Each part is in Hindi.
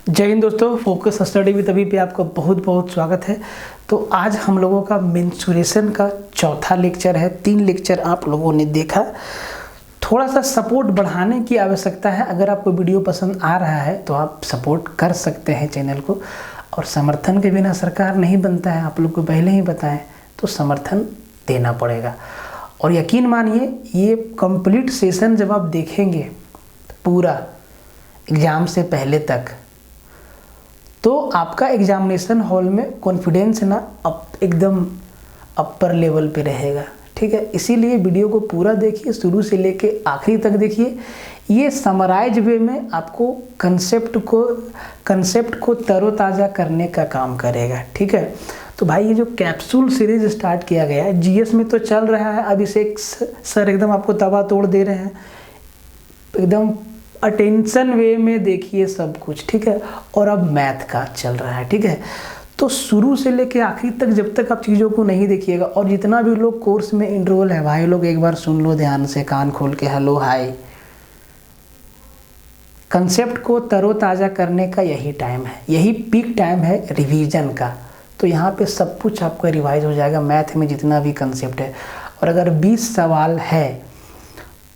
जय हिंद दोस्तों, फोकस स्टडी विद अभी पे आपका बहुत बहुत स्वागत है। तो आज हम लोगों का मेंस्ट्रुएशन का चौथा लेक्चर है। 3 लेक्चर आप लोगों ने देखा। थोड़ा सा सपोर्ट बढ़ाने की आवश्यकता है। अगर आपको वीडियो पसंद आ रहा है तो आप सपोर्ट कर सकते हैं चैनल को, और समर्थन के बिना सरकार नहीं बनता है, आप लोग को पहले ही बताएं। तो समर्थन देना पड़ेगा। और यकीन मानिए, ये कंप्लीट सेशन जब आप देखेंगे पूरा एग्ज़ाम से पहले तक, तो आपका एग्जामिनेशन हॉल में कॉन्फिडेंस ना एकदम अपर लेवल पे रहेगा। ठीक है, इसीलिए वीडियो को पूरा देखिए, शुरू से लेके आखिरी तक देखिए। ये समराइज वे में आपको कंसेप्ट को तरोताज़ा करने का काम करेगा। ठीक है, तो भाई ये जो कैप्सूल सीरीज स्टार्ट किया गया है, जीएस में तो चल रहा है। अभिषेक सर एकदम आपको तवा तोड़ दे रहे हैं, एकदम अटेंशन वे में देखिए सब कुछ। ठीक है, और अब मैथ का चल रहा है। ठीक है, तो शुरू से लेके आखिरी तक जब तक आप चीज़ों को नहीं देखिएगा, और जितना भी लोग कोर्स में इनरोल है भाई लोग, एक बार सुन लो ध्यान से, कान खोल के। हेलो हाय, कंसेप्ट को तरोताज़ा करने का यही टाइम है, यही पीक टाइम है रिवीजन का। तो यहाँ पे सब कुछ आपका रिवाइज हो जाएगा, मैथ में जितना भी कंसेप्ट है। और अगर 20 सवाल है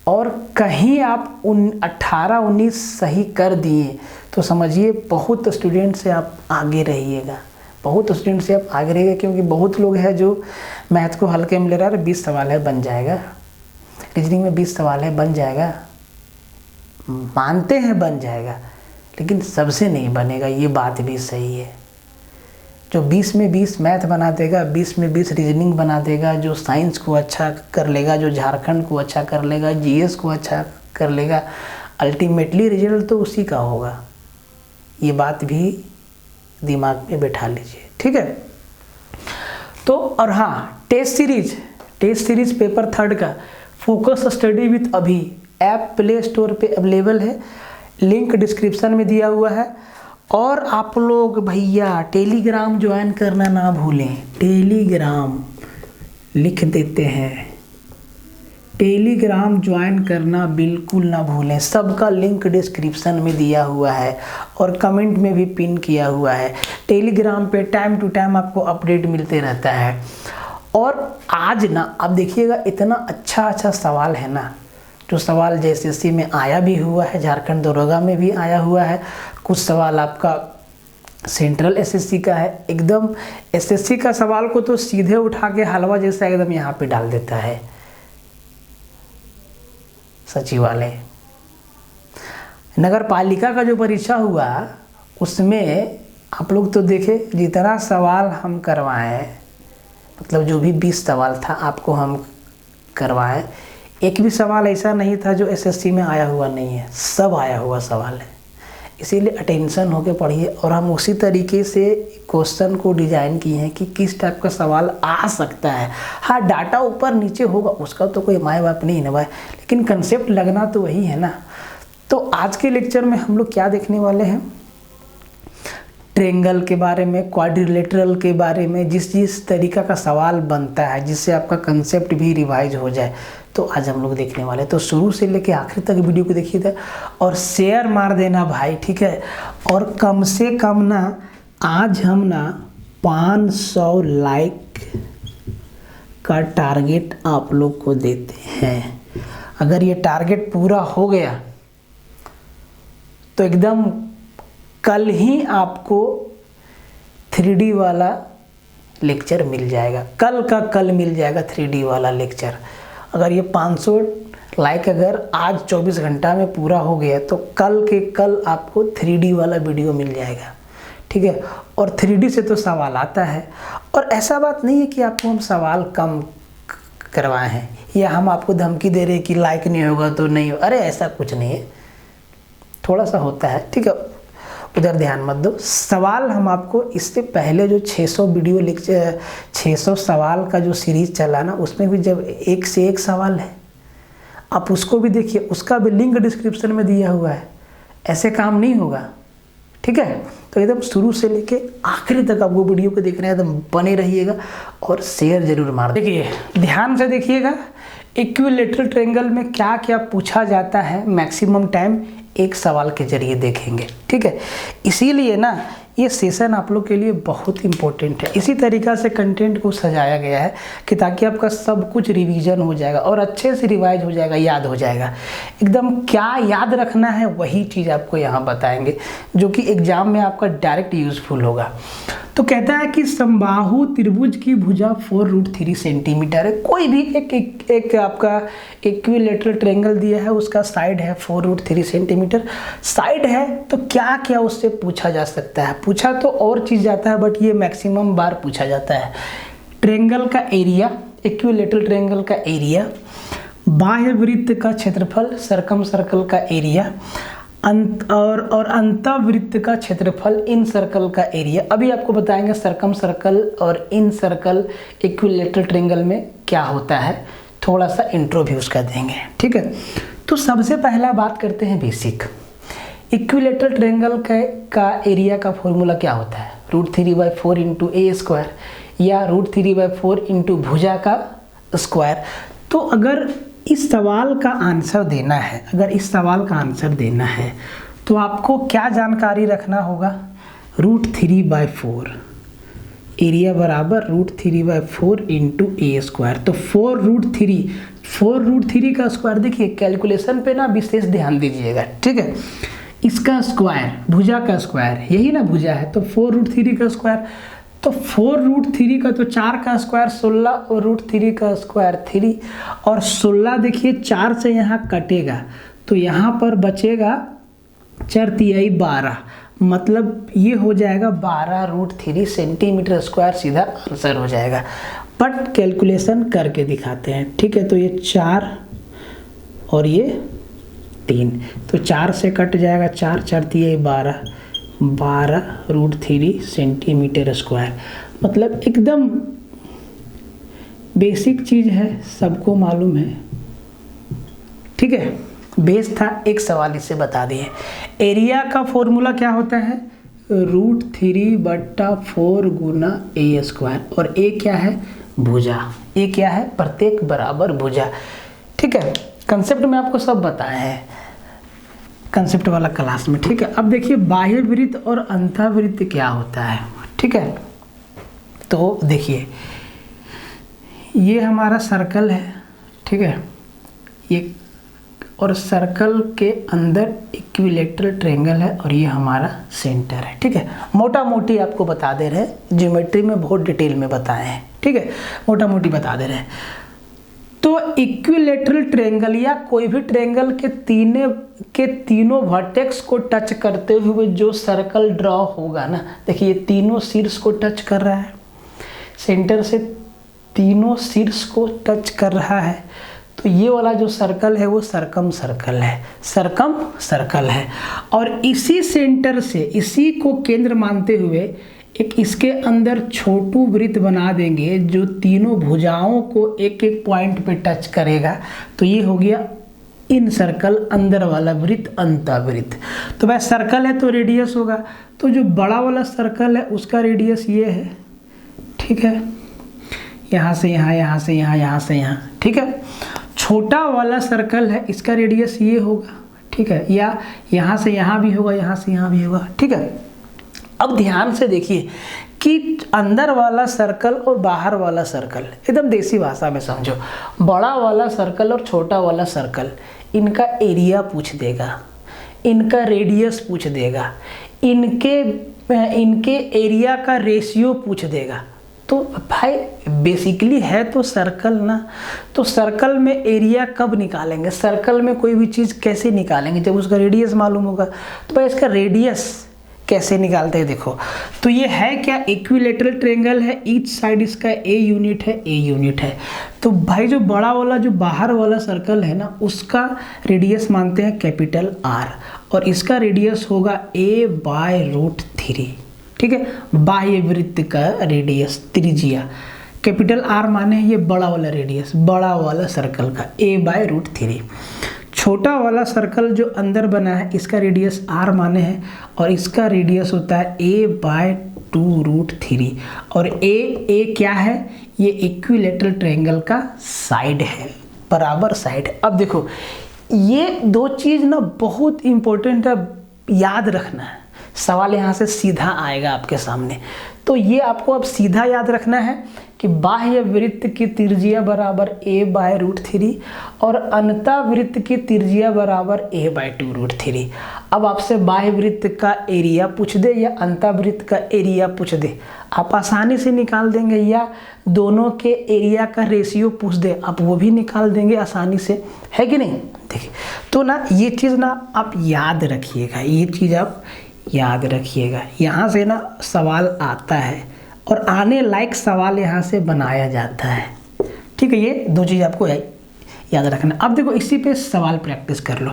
और कहीं आप 18-19 सही कर दिए तो समझिए बहुत स्टूडेंट से आप आगे रहिएगा, बहुत स्टूडेंट से आप आगे रहिएगा। क्योंकि बहुत लोग हैं जो मैथ को हल्के में ले रहा है। 20 सवाल है, बन जाएगा। रीजनिंग में 20 सवाल है, बन जाएगा। मानते हैं बन जाएगा, लेकिन सबसे नहीं बनेगा, ये बात भी सही है। जो 20 में 20 मैथ बना देगा, 20 में 20 रीजनिंग बना देगा, जो साइंस को अच्छा कर लेगा, जो झारखंड को अच्छा कर लेगा, जीएस को अच्छा कर लेगा, अल्टीमेटली रिजल्ट तो उसी का होगा। ये बात भी दिमाग में बैठा लीजिए। ठीक है, तो और हाँ, टेस्ट सीरीज पेपर 3 का फोकस स्टडी विथ अभी ऐप प्ले स्टोर पे अवेलेबल है, लिंक डिस्क्रिप्शन में दिया हुआ है। और आप लोग भैया टेलीग्राम ज्वाइन करना ना भूलें। टेलीग्राम लिख देते हैं, टेलीग्राम ज्वाइन करना बिल्कुल ना भूलें। सबका लिंक डिस्क्रिप्शन में दिया हुआ है और कमेंट में भी पिन किया हुआ है। टेलीग्राम पे टाइम टू टाइम आपको अपडेट मिलते रहता है। और आज ना आप देखिएगा, इतना अच्छा सवाल है ना, जो सवाल जेएसएससी में आया भी हुआ है, झारखंड दरोगा में भी आया हुआ है। कुछ सवाल आपका सेंट्रल एसएससी का है। एकदम एसएससी का सवाल को तो सीधे उठा के हलवा जैसा एकदम यहाँ पे डाल देता है सचिवालय। नगर पालिका का जो परीक्षा हुआ उसमें आप लोग तो देखे, जितना सवाल हम करवाएं, मतलब जो भी 20 सवाल था आपको हम करवाएं, एक भी सवाल ऐसा नहीं था जो एसएससी में आया हुआ नहीं है, सब आया हुआ सवाल है। इसीलिए अटेंशन होके पढ़िए। और हम उसी तरीके से क्वेश्चन को डिज़ाइन किए हैं कि किस टाइप का सवाल आ सकता है। हाँ, डाटा ऊपर नीचे होगा, उसका तो कोई माय बाप नहीं है ना भाई, लेकिन कंसेप्ट लगना तो वही है ना। तो आज के लेक्चर में हम लोग क्या देखने वाले हैं, ट्रेंगल के बारे में, क्वाड्रिलेटरल के बारे में, जिस तरीका का सवाल बनता है जिससे आपका कंसेप्ट भी रिवाइज हो जाए, तो आज हम लोग देखने वाले। तो शुरू से लेके आखिर तक वीडियो को देखिएगा और शेयर मार देना भाई। ठीक है, और कम से कम ना आज हम ना 500 लाइक का टारगेट आप लोग को देते हैं। अगर ये टारगेट पूरा हो गया तो एकदम कल ही आपको 3D वाला लेक्चर मिल जाएगा, कल का कल मिल जाएगा 3D वाला लेक्चर। अगर ये 500 लाइक अगर आज 24 घंटा में पूरा हो गया तो कल के कल आपको 3D वाला वीडियो मिल जाएगा। ठीक है, और 3D से तो सवाल आता है। और ऐसा बात नहीं है कि आपको हम सवाल कम करवाए हैं या हम आपको धमकी दे रहे हैं कि लाइक नहीं होगा तो नहीं हो। अरे ऐसा कुछ नहीं है, थोड़ा सा होता है। ठीक है, उधर ध्यान मत दो। सवाल हम आपको इससे पहले जो 600 वीडियो लेक्चर 600 सवाल का जो सीरीज चला ना, उसमें भी जब एक से एक सवाल है, आप उसको भी देखिए, उसका भी लिंक डिस्क्रिप्शन में दिया हुआ है। ऐसे काम नहीं होगा। ठीक है, तो एकदम शुरू से लेके आखिरी तक आपको वीडियो को देखना है, एकदम बने रहिएगा और शेयर जरूर मार देखिए, ध्यान से देखिएगा। इक्विलैटरल ट्रायंगल में क्या क्या पूछा जाता है मैक्सिमम टाइम, एक सवाल के जरिए देखेंगे। ठीक है, इसीलिए ना ये सेशन आप लोग के लिए बहुत इंपॉर्टेंट है। इसी तरीक़ा से कंटेंट को सजाया गया है कि ताकि आपका सब कुछ रिवीजन हो जाएगा और अच्छे से रिवाइज हो जाएगा, याद हो जाएगा। एकदम क्या याद रखना है वही चीज़ आपको यहाँ बताएंगे, जो कि एग्जाम में आपका डायरेक्ट यूज़फुल होगा। तो कहता है कि समबाहु त्रिभुज की भुजा 4√3 सेंटीमीटर है। कोई भी एक आपका इक्विलेटरल ट्रायंगल दिया है, उसका साइड है 4√3 सेंटीमीटर। साइड है तो क्या क्या उससे पूछा जा सकता है? पूछा तो और चीज़ जाता है, बट ये मैक्सिमम बार पूछा जाता है। ट्रायंगल का एरिया, इक्विलेटरल ट्रायंगल का एरिया, बाह्य वृत्त का क्षेत्रफल, सर्कम सर्कल का एरिया, और अंतःवृत्त का क्षेत्रफल, इन सर्कल का एरिया। अभी आपको बताएंगे सर्कम सर्कल और इन सर्कल इक्विलेटरल ट्रायंगल में क्या होता है, थोड़ा सा इंट्रो भी उसका देंगे। ठीक है, तो सबसे पहला बात करते हैं बेसिक। इक्विलेटरल ट्रायंगल का एरिया का फॉर्मूला क्या होता है? √3/4 इंटू a² या √3/4 इंटू भुजा का स्क्वायर। तो अगर इस सवाल का आंसर देना है, तो आपको क्या जानकारी रखना होगा? √3/4 एरिया बराबर √3/4 इंटू a²। तो 4√3 का स्क्वायर, देखिए कैलकुलेशन पे ना विशेष ध्यान दीजिएगा। ठीक है, इसका स्क्वायर, भुजा का स्क्वायर, यही ना भुजा है, तो 4√3 का स्क्वायर। तो 4√3 का तो 4 का स्क्वायर 16 और √3 का स्क्वायर 3, और 16 देखिए 4 से यहाँ कटेगा तो यहाँ पर बचेगा 4×3 12, मतलब ये हो जाएगा 12√3 सेंटीमीटर स्क्वायर, सीधा आंसर हो जाएगा। बट कैलकुलेशन करके दिखाते हैं। ठीक है, तो ये 4 और ये 3, तो 4 से कट जाएगा 4, 4×3 12√3 सेंटीमीटर स्क्वायर, मतलब एकदम बेसिक चीज़ है, सबको मालूम है। ठीक है, बेस था, एक सवाल इससे बता दिए। एरिया का फॉर्मूला क्या होता है? √3/4 गुना a², और ए क्या है? भुजा। ए क्या है? प्रत्येक बराबर भुजा। ठीक है, कंसेप्ट में आपको सब बताए हैं कंसेप्ट वाला क्लास में। ठीक है, अब देखिए बाह्य वृत्त और अंतःवृत्त क्या होता है। ठीक है, तो देखिए ये हमारा सर्कल है। ठीक है, ये और सर्कल के अंदर इक्विलेटरल ट्रायंगल है और ये हमारा सेंटर है। ठीक है, मोटा मोटी आपको बता दे रहे हैं, ज्योमेट्री में बहुत डिटेल में बताए हैं। ठीक है, मोटा मोटी बता दे रहे हैं। तो इक्विलेटरल ट्रायंगल या कोई भी ट्रायंगल के तीनों वर्टेक्स को टच करते हुए जो सर्कल ड्रॉ होगा ना, देखिए ये तीनों शीर्ष को टच कर रहा है, सेंटर से तीनों शीर्ष को टच कर रहा है, तो ये वाला जो सर्कल है वो सर्कम सर्कल है। और इसी सेंटर से, इसी को केंद्र मानते हुए एक इसके अंदर छोटू वृत्त बना देंगे जो तीनों भुजाओं को एक एक पॉइंट पे टच करेगा, तो ये हो गया इन सर्कल, अंदर वाला वृत्त अंतःवृत्त। तो भाई सर्कल है तो रेडियस होगा, तो जो बड़ा वाला सर्कल है उसका रेडियस ये है। ठीक है, यहाँ से यहाँ, यहाँ से यहाँ, यहाँ से यहाँ। ठीक है, छोटा वाला सर्कल है इसका रेडियस ये होगा। ठीक है, या यहाँ से यहाँ भी होगा, यहाँ से यहाँ भी होगा। ठीक है, अब ध्यान से देखिए कि अंदर वाला सर्कल और बाहर वाला सर्कल, एकदम देसी भाषा में समझो, बड़ा वाला सर्कल और छोटा वाला सर्कल, इनका एरिया पूछ देगा, इनका रेडियस पूछ देगा, इनके एरिया का रेशियो पूछ देगा। तो भाई बेसिकली है तो सर्कल ना, तो सर्कल में एरिया कब निकालेंगे? सर्कल में कोई भी चीज़ कैसे निकालेंगे? जब उसका रेडियस मालूम होगा। तो भाई इसका रेडियस कैसे निकालते हैं? देखो, तो ये है क्या? इक्विलेटरल ट्रायंगल है, ईच साइड इसका ए यूनिट है। तो भाई जो बड़ा वाला, जो बाहर वाला सर्कल है ना, उसका रेडियस मानते हैं कैपिटल R, और इसका रेडियस होगा a/√3। ठीक है, बाह्य वृत्त का रेडियस, त्रिज्या, कैपिटल R माने ये बड़ा वाला रेडियस, बड़ा वाला सर्कल का a/√3। छोटा वाला सर्कल जो अंदर बना है इसका रेडियस R माने है, और इसका रेडियस होता है a/2√3। और a क्या है? ये इक्विलेटरल ट्रायंगल का साइड है, बराबर साइड। अब देखो ये दो चीज़ ना बहुत इम्पोर्टेंट है, याद रखना है। सवाल यहाँ से सीधा आएगा आपके सामने, तो ये आपको अब सीधा याद रखना है कि बाह्य वृत्त की त्रिज्या बराबर a/√3 और अंतः वृत्त की त्रिज्या बराबर a/2√3। अब आपसे बाह्य वृत्त का एरिया पूछ दे या अंतः वृत्त का एरिया पूछ दे, आप आसानी से निकाल देंगे, या दोनों के एरिया का रेशियो पूछ दे आप वो भी निकाल देंगे आसानी से, है कि नहीं। देखिए तो ना ये चीज़ ना आप याद रखिएगा, ये चीज़ आप याद रखिएगा। यहाँ से ना सवाल आता है और आने लायक सवाल यहाँ से बनाया जाता है, ठीक है। ये दो चीज़ आपको याद रखना। अब देखो इसी पे सवाल प्रैक्टिस कर लो।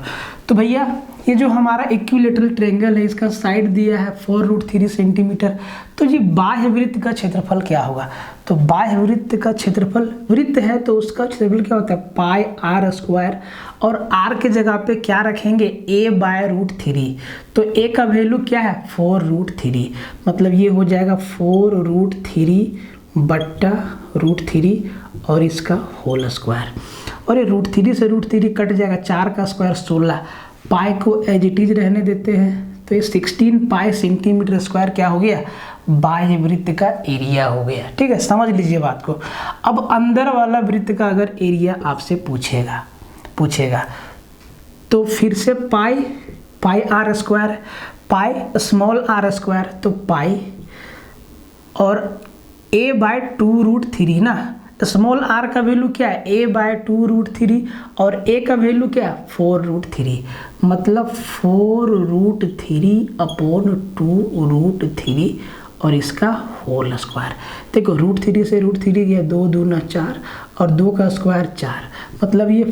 तो भैया ये जो हमारा इक्विलेटरल ट्रायंगल है, इसका साइड दिया है 4√3 सेंटीमीटर, तो जी बाह्य वृत्त का क्षेत्रफल क्या होगा। तो बाह्य वृत्त का क्षेत्रफल, वृत्त है तो उसका क्षेत्रफल क्या होता है, πr², और r के जगह पे क्या रखेंगे, a/√3। तो a का वैल्यू क्या है, 4√3, मतलब ये हो जाएगा 4√3/√3 और इसका होल स्क्वायर। और ये √3 से √3 कट जाएगा, 4 का स्क्वायर 16, पाई को एज इट इज रहने देते हैं, तो ये 16 पाई सेंटीमीटर स्क्वायर क्या हो गया, बाह्य वृत्त का एरिया हो गया, ठीक है। समझ लीजिए बात को। अब अंदर वाला वृत्त का अगर एरिया आपसे पूछेगा तो फिर से पाई r², पाई स्मॉल r², तो पाई और a/2√3 ना, स्मॉल r का वैल्यू क्या है, a/2√3 और a का वैल्यू क्या है, 4√3, मतलब 4√3/2√3 और इसका होल स्क्वायर। देखो √3 से √3 गया, 2 दूना 4 और 2 का स्क्वायर 4, मतलब ये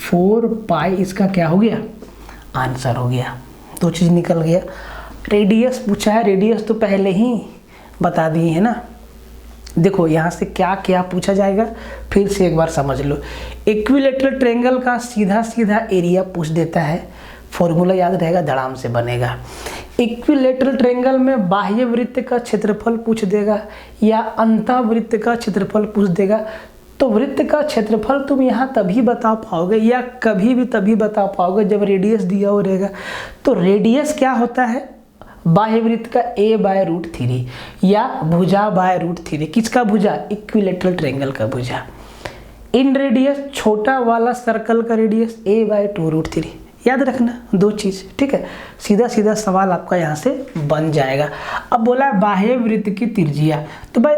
4 पाई इसका क्या हो गया, आंसर हो गया। दो चीज़ निकल गया। रेडियस पूछा है, रेडियस तो पहले ही बता दिए है ना। देखो यहाँ से क्या क्या पूछा जाएगा फिर से एक बार समझ लो। इक्विलेटरल ट्रायंगल का सीधा सीधा एरिया पूछ देता है, फॉर्मूला याद रहेगा, धड़ाम से बनेगा। इक्विलेटरल ट्रायंगल में बाह्य वृत्त का क्षेत्रफल पूछ देगा या अंतः वृत्त का क्षेत्रफल पूछ देगा। तो वृत्त का क्षेत्रफल तुम यहाँ तभी बता पाओगे या कभी भी तभी बता पाओगे जब रेडियस दिया हो रहेगा। तो रेडियस क्या होता है, बाह्य वृत्त का a/√3 या भुजा/√3। किसका भुजा, इक्विलेटरल ट्रायंगल का भुजा। इन रेडियस छोटा वाला सर्कल का रेडियस a/2√3। याद रखना दो चीज़, ठीक है। सीधा सीधा सवाल आपका यहाँ से बन जाएगा। अब बोला बाह्य वृत्त की त्रिज्या, तो भाई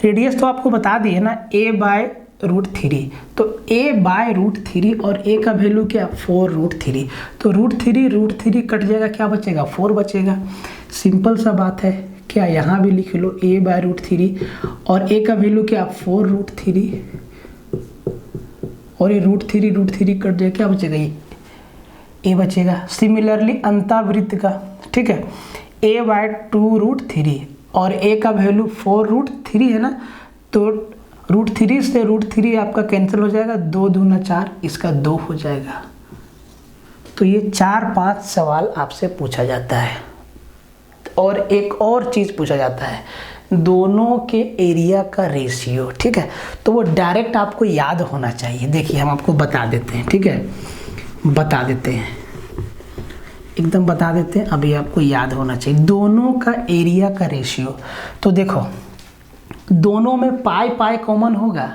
रेडियस तो आपको बता दिए ना, a/√3, तो a/√3 और a का वैल्यू क्या, 4√3, तो √3 कट जाएगा, क्या बचेगा, 4 बचेगा। सिंपल सा बात है, क्या यहाँ भी लिख लो a/√3 और a का वैल्यू क्या, 4√3 और ये √3 कट जाएगा, क्या बचेगा, ये a बचेगा। सिमिलरली अंतःवृत्त का, ठीक है, a/2√3 और a का वैल्यू 4√3 है ना, तो √3 से √3 आपका कैंसिल हो जाएगा, 2 दूना 4, इसका 2 हो जाएगा। तो ये 4-5 सवाल आपसे पूछा जाता है। और एक और चीज़ पूछा जाता है, दोनों के एरिया का रेशियो, ठीक है। तो वो डायरेक्ट आपको याद होना चाहिए। देखिए हम आपको बता देते हैं, ठीक है, बता देते हैं, एकदम बता देते हैं। अभी आपको याद होना चाहिए दोनों का एरिया का रेशियो। तो देखो दोनों में पाई कॉमन होगा।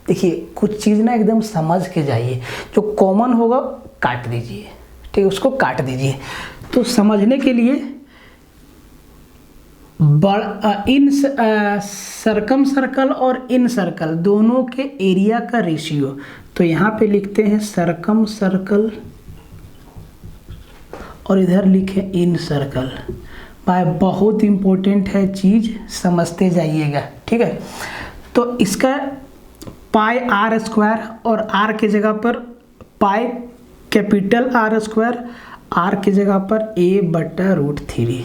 देखिए कुछ चीज़ ना एकदम समझ के जाइए, जो कॉमन होगा काट दीजिए, ठीक है, उसको काट दीजिए। तो समझने के लिए इन सरकम सर्कल और इन सर्कल दोनों के एरिया का रेशियो, तो यहाँ पे लिखते हैं सरकम सर्कल और इधर लिखे इन सर्कल। भाई बहुत इंपॉर्टेंट है चीज़, समझते जाइएगा, ठीक है। तो इसका πr² और r के जगह पर पाई कैपिटल R², r के जगह पर a/√3,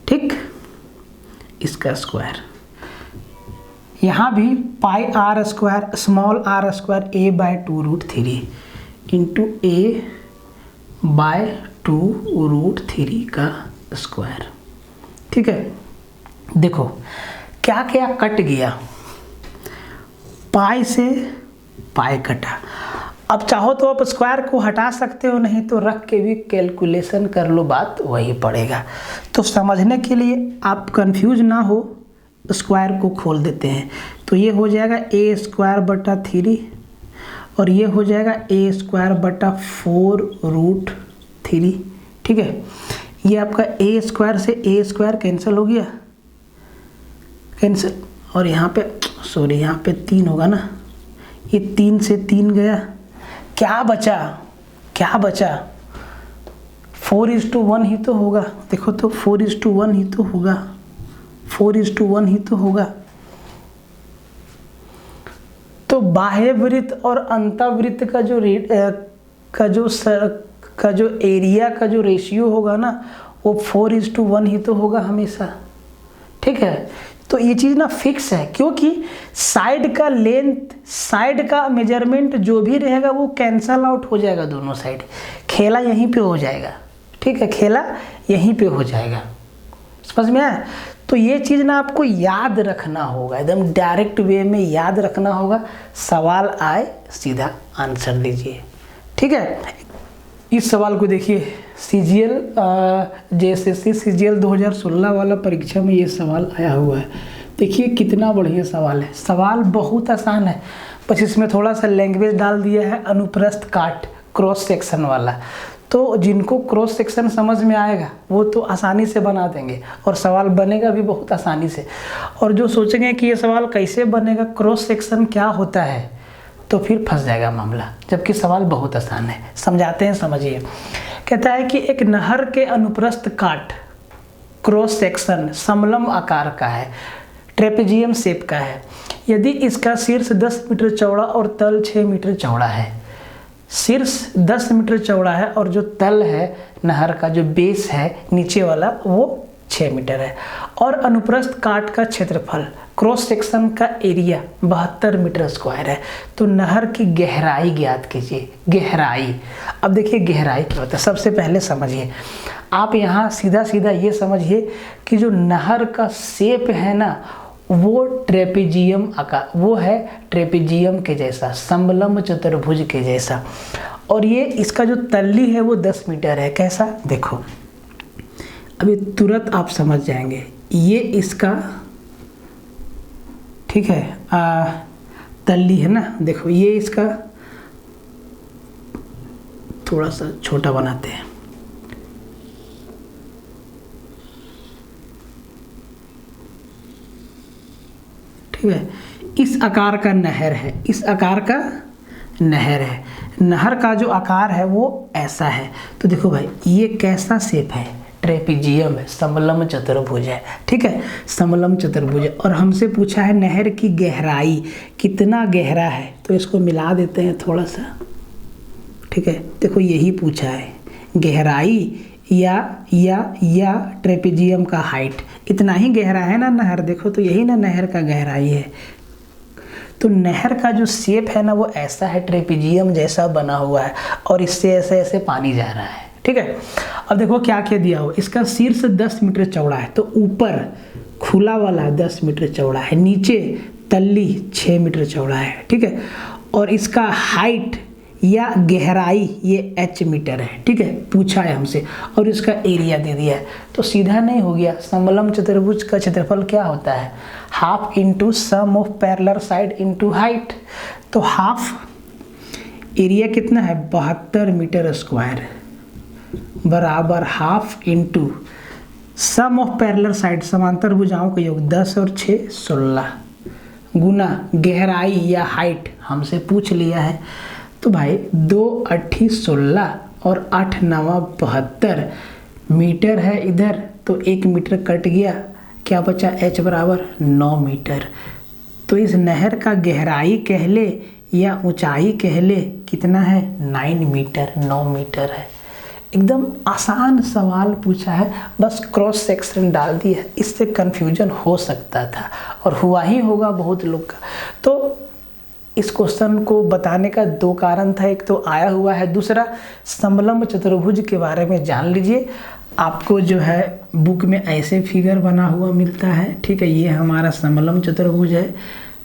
ठीक, इसका स्क्वायर। यहाँ भी πr² small r² a/2√3 into a/2√3 का स्क्वायर, ठीक है। देखो क्या क्या कट गया, पाई से पाई कटा। अब चाहो तो आप स्क्वायर को हटा सकते हो, नहीं तो रख के भी कैलकुलेशन कर लो, बात वही पड़ेगा। तो समझने के लिए आप कंफ्यूज ना हो, स्क्वायर को खोल देते हैं। तो ये हो जाएगा ए स्क्वायर बटा 3 और ये हो जाएगा ए स्क्वायर बटा 4√3। ठीक है, ये आपका ए स्क्वायर से ए स्क्वायर कैंसिल हो गया, कैंसिल, और यहाँ पे सॉरी यहाँ पे 3 होगा ना, ये 3 से 3 गया, क्या बचा, क्या बचा, 4:1 ही तो होगा। देखो तो 4:1 ही तो होगा, 4:1 ही तो होगा। तो बाह्य वृत्त और अंतःवृत्त का जो एरिया का जो रेशियो होगा ना, वो 4:1 ही तो होगा हमेशा। ठीक है, तो ये चीज़ ना फिक्स है, क्योंकि साइड का लेंथ, साइड का मेजरमेंट जो भी रहेगा वो कैंसल आउट हो जाएगा दोनों साइड, खेला यहीं पे हो जाएगा। ठीक है, खेला यहीं पे हो जाएगा, समझ में आया। तो ये चीज़ ना आपको याद रखना होगा, एकदम डायरेक्ट वे में याद रखना होगा। सवाल आए सीधा आंसर दीजिए। ठीक है, इस सवाल को देखिए, CGL JSSC CGL 2016 वाला परीक्षा में ये सवाल आया हुआ है। देखिए कितना बढ़िया सवाल है, सवाल बहुत आसान है, बस इसमें थोड़ा सा लैंग्वेज डाल दिया है अनुप्रस्थ काट, क्रॉस सेक्शन वाला। तो जिनको क्रॉस सेक्शन समझ में आएगा वो तो आसानी से बना देंगे, और सवाल बनेगा भी बहुत आसानी से। और जो सोचेंगे कि ये सवाल कैसे बनेगा, क्रॉस सेक्शन क्या होता है, तो फिर फंस जाएगा मामला, जबकि सवाल बहुत आसान है। समझाते हैं, समझिए। कहता है कि एक नहर के अनुप्रस्थ काट, क्रॉस सेक्शन समलम आकार का है, ट्रेपेजियम शेप का है। यदि इसका शीर्ष 10 मीटर चौड़ा और तल 6 मीटर चौड़ा है, शीर्ष 10 मीटर चौड़ा है और जो तल है नहर का, जो बेस है नीचे वाला, वो 6 मीटर है, और अनुप्रस्थ काट का क्षेत्रफल, क्रॉस सेक्शन का एरिया 72 मीटर स्क्वायर है। तो नहर की गहराई ज्ञात कीजिए। गहराई, अब देखिए गहराई क्या होता है, सबसे पहले समझिए आप। यहाँ सीधा सीधा ये समझिए कि जो नहर का शेप है ना, वो ट्रेपेजियम आकार, वो है ट्रेपेजियम के जैसा, समलम चतुर्भुज के जैसा। और ये इसका जो तल्ली है वो 10 मीटर है। कैसा, देखो अभी तुरंत आप समझ जाएंगे। ये इसका, ठीक है, तल्ली है ना, देखो ये इसका, थोड़ा सा छोटा बनाते हैं, ठीक है। इस आकार का नहर है, इस आकार का नहर है, नहर का जो आकार है वो ऐसा है। तो देखो भाई ये कैसा शेप है, ट्रेपेजियम है, समलम चतुर्भुज है। ठीक है, समलम चतुर्भुज है। और हमसे पूछा है नहर की गहराई कितना गहरा है, तो इसको मिला देते हैं थोड़ा सा। ठीक है, देखो यही पूछा है, गहराई या ट्रेपेजियम का हाइट, इतना ही गहरा है ना नहर, देखो तो यही ना नहर का गहराई है। तो नहर का जो शेप है ना वो ऐसा है, ट्रेपेजियम जैसा बना हुआ है, और इससे ऐसे ऐसे पानी जा रहा है। ठीक है, अब देखो क्या क्या दिया हो, इसका शीर्ष 10 मीटर चौड़ा है, तो ऊपर खुला वाला 10 मीटर चौड़ा है, नीचे तल्ली 6 मीटर चौड़ा है। ठीक है, और इसका हाइट या गहराई ये h मीटर है। ठीक है, पूछा है हमसे, और इसका एरिया दे दिया है। तो सीधा नहीं हो गया, समलम चतुर्भुज का क्षेत्रफल क्या होता है, half into sum of parallel side into height. तो हाफ एरिया कितना है, 72 मीटर स्क्वायर बराबर half into sum of parallel side, समांतर भुजाओं का योग 10 और 6 16 गुना गहराई या हाइट हमसे पूछ लिया है। तो भाई 2 8 16 और 8 9 72 मीटर है इधर, तो 1 मीटर कट गया, क्या बचा, h बराबर 9 मीटर। तो इस नहर का गहराई कह ले या ऊंचाई कह ले, कितना है, 9 मीटर, 9 मीटर है। एकदम आसान सवाल पूछा है, बस क्रॉस सेक्शन डाल दिया, इससे कन्फ्यूजन हो सकता था और हुआ ही होगा बहुत लोग का। तो इस क्वेश्चन को बताने का 2 कारण था, एक तो आया हुआ है, दूसरा समलम चतुर्भुज के बारे में जान लीजिए। आपको जो है बुक में ऐसे फिगर बना हुआ मिलता है। ठीक है, ये हमारा समलम चतुर्भुज है,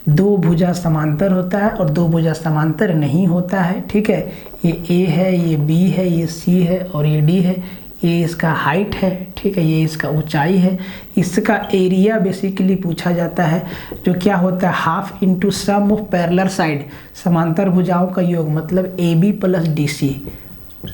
दो भुजा समांतर होता है और दो भुजा समांतर नहीं होता है, ठीक है। ये ए है, ये बी है, ये सी है और ये डी है। ये इसका हाइट है, ठीक है, ये इसका ऊंचाई है। इसका एरिया बेसिकली पूछा जाता है, जो क्या होता है half into sum of parallel side, समांतर भुजाओं का योग, मतलब A B plus D C,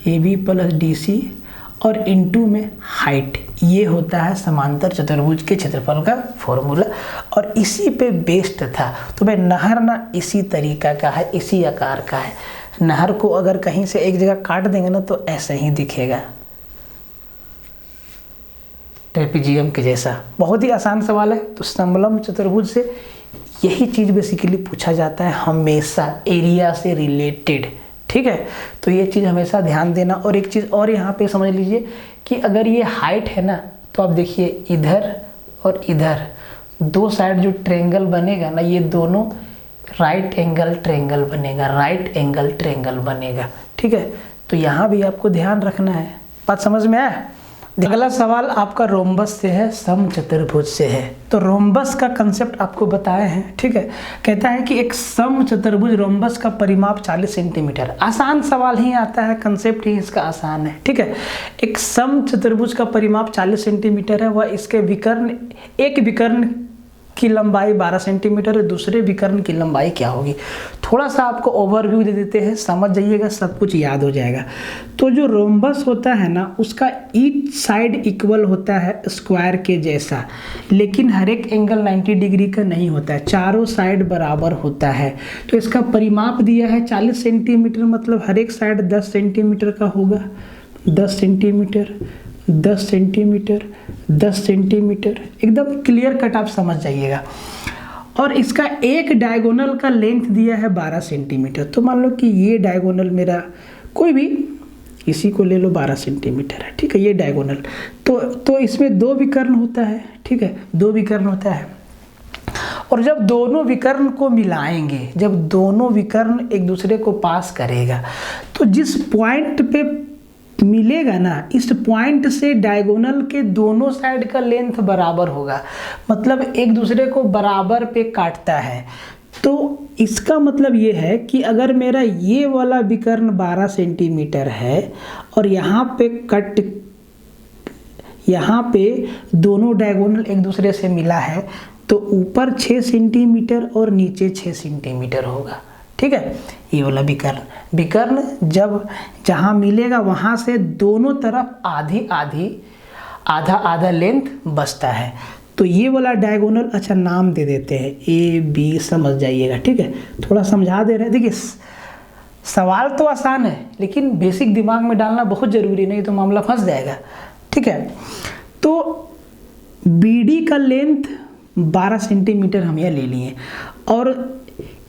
A B plus D C और इंटू में हाइट। ये होता है समांतर चतुर्भुज के क्षेत्रफल का फॉर्मूला और इसी पे बेस्ड था। तो भाई नहर ना इसी तरीका का है, इसी आकार का है। नहर को अगर कहीं से एक जगह काट देंगे ना तो ऐसा ही दिखेगा, ट्रेपीजियम के जैसा। बहुत ही आसान सवाल है। तो समलंब चतुर्भुज से यही चीज़ बेसिकली पूछा जाता है हमेशा, एरिया से रिलेटेड, ठीक है। तो ये चीज़ हमेशा ध्यान देना। और एक चीज़ और यहाँ पे समझ लीजिए कि अगर ये हाइट है ना, तो आप देखिए इधर और इधर दो साइड जो ट्रेंगल बनेगा ना, ये दोनों राइट एंगल ट्रेंगल बनेगा, राइट एंगल ट्रेंगल बनेगा, ठीक है। तो यहाँ भी आपको ध्यान रखना है। बात समझ में आया? अगला सवाल आपका रोम्बस से है, समचतुर्भुज से है। तो रोम्बस का कंसेप्ट आपको बताए हैं, ठीक है। कहता है कि एक समचतुर्भुज रोम्बस का परिमाप 40 सेंटीमीटर। आसान सवाल ही आता है, कंसेप्ट ही इसका आसान है, ठीक है। एक समचतुर्भुज का परिमाप 40 सेंटीमीटर है। वह इसके विकर्ण, एक विकर्ण की लंबाई 12 सेंटीमीटर है, दूसरे विकर्ण की लंबाई क्या होगी। थोड़ा सा आपको ओवरव्यू दे देते हैं, समझ जाइएगा, सब कुछ याद हो जाएगा। तो जो रोम्बस होता है ना, उसका ईच साइड इक्वल होता है स्क्वायर के जैसा, लेकिन हर एक एंगल 90 डिग्री का नहीं होता है, चारों साइड बराबर होता है। तो इसका परिमाप दिया है 40 सेंटीमीटर, मतलब हर एक साइड 10 सेंटीमीटर का होगा। 10 सेंटीमीटर, 10 सेंटीमीटर, 10 सेंटीमीटर, एकदम क्लियर कट आप समझ जाइएगा। और इसका एक डायगोनल का लेंथ दिया है 12 सेंटीमीटर। तो मान लो कि ये डायगोनल मेरा कोई भी, इसी को ले लो, 12 सेंटीमीटर है, ठीक है, ये डायगोनल। तो इसमें दो विकर्ण होता है, ठीक है, दो विकर्ण होता है। और जब दोनों विकर्ण को मिलाएंगे, जब दोनों विकर्ण एक दूसरे को पास करेगा, तो जिस पॉइंट पे मिलेगा ना, इस पॉइंट से डायगोनल के दोनों साइड का लेंथ बराबर होगा, मतलब एक दूसरे को बराबर पे काटता है। तो इसका मतलब ये है कि अगर मेरा ये वाला विकर्ण 12 सेंटीमीटर है और यहाँ पे दोनों डायगोनल एक दूसरे से मिला है, तो ऊपर 6 सेंटीमीटर और नीचे 6 सेंटीमीटर होगा, ठीक है। ये वाला विकर्ण जब जहाँ मिलेगा वहाँ से दोनों तरफ आधी आधी, आधा आधा लेंथ बचता है। तो ये वाला डायगोनल, अच्छा नाम दे देते हैं ए बी, समझ जाइएगा, ठीक है। थोड़ा समझा दे रहे हैं। देखिए सवाल तो आसान है, लेकिन बेसिक दिमाग में डालना बहुत ज़रूरी, नहीं तो मामला फंस जाएगा, ठीक है। तो बी डी का लेंथ 12 सेंटीमीटर हम यह ले लिए और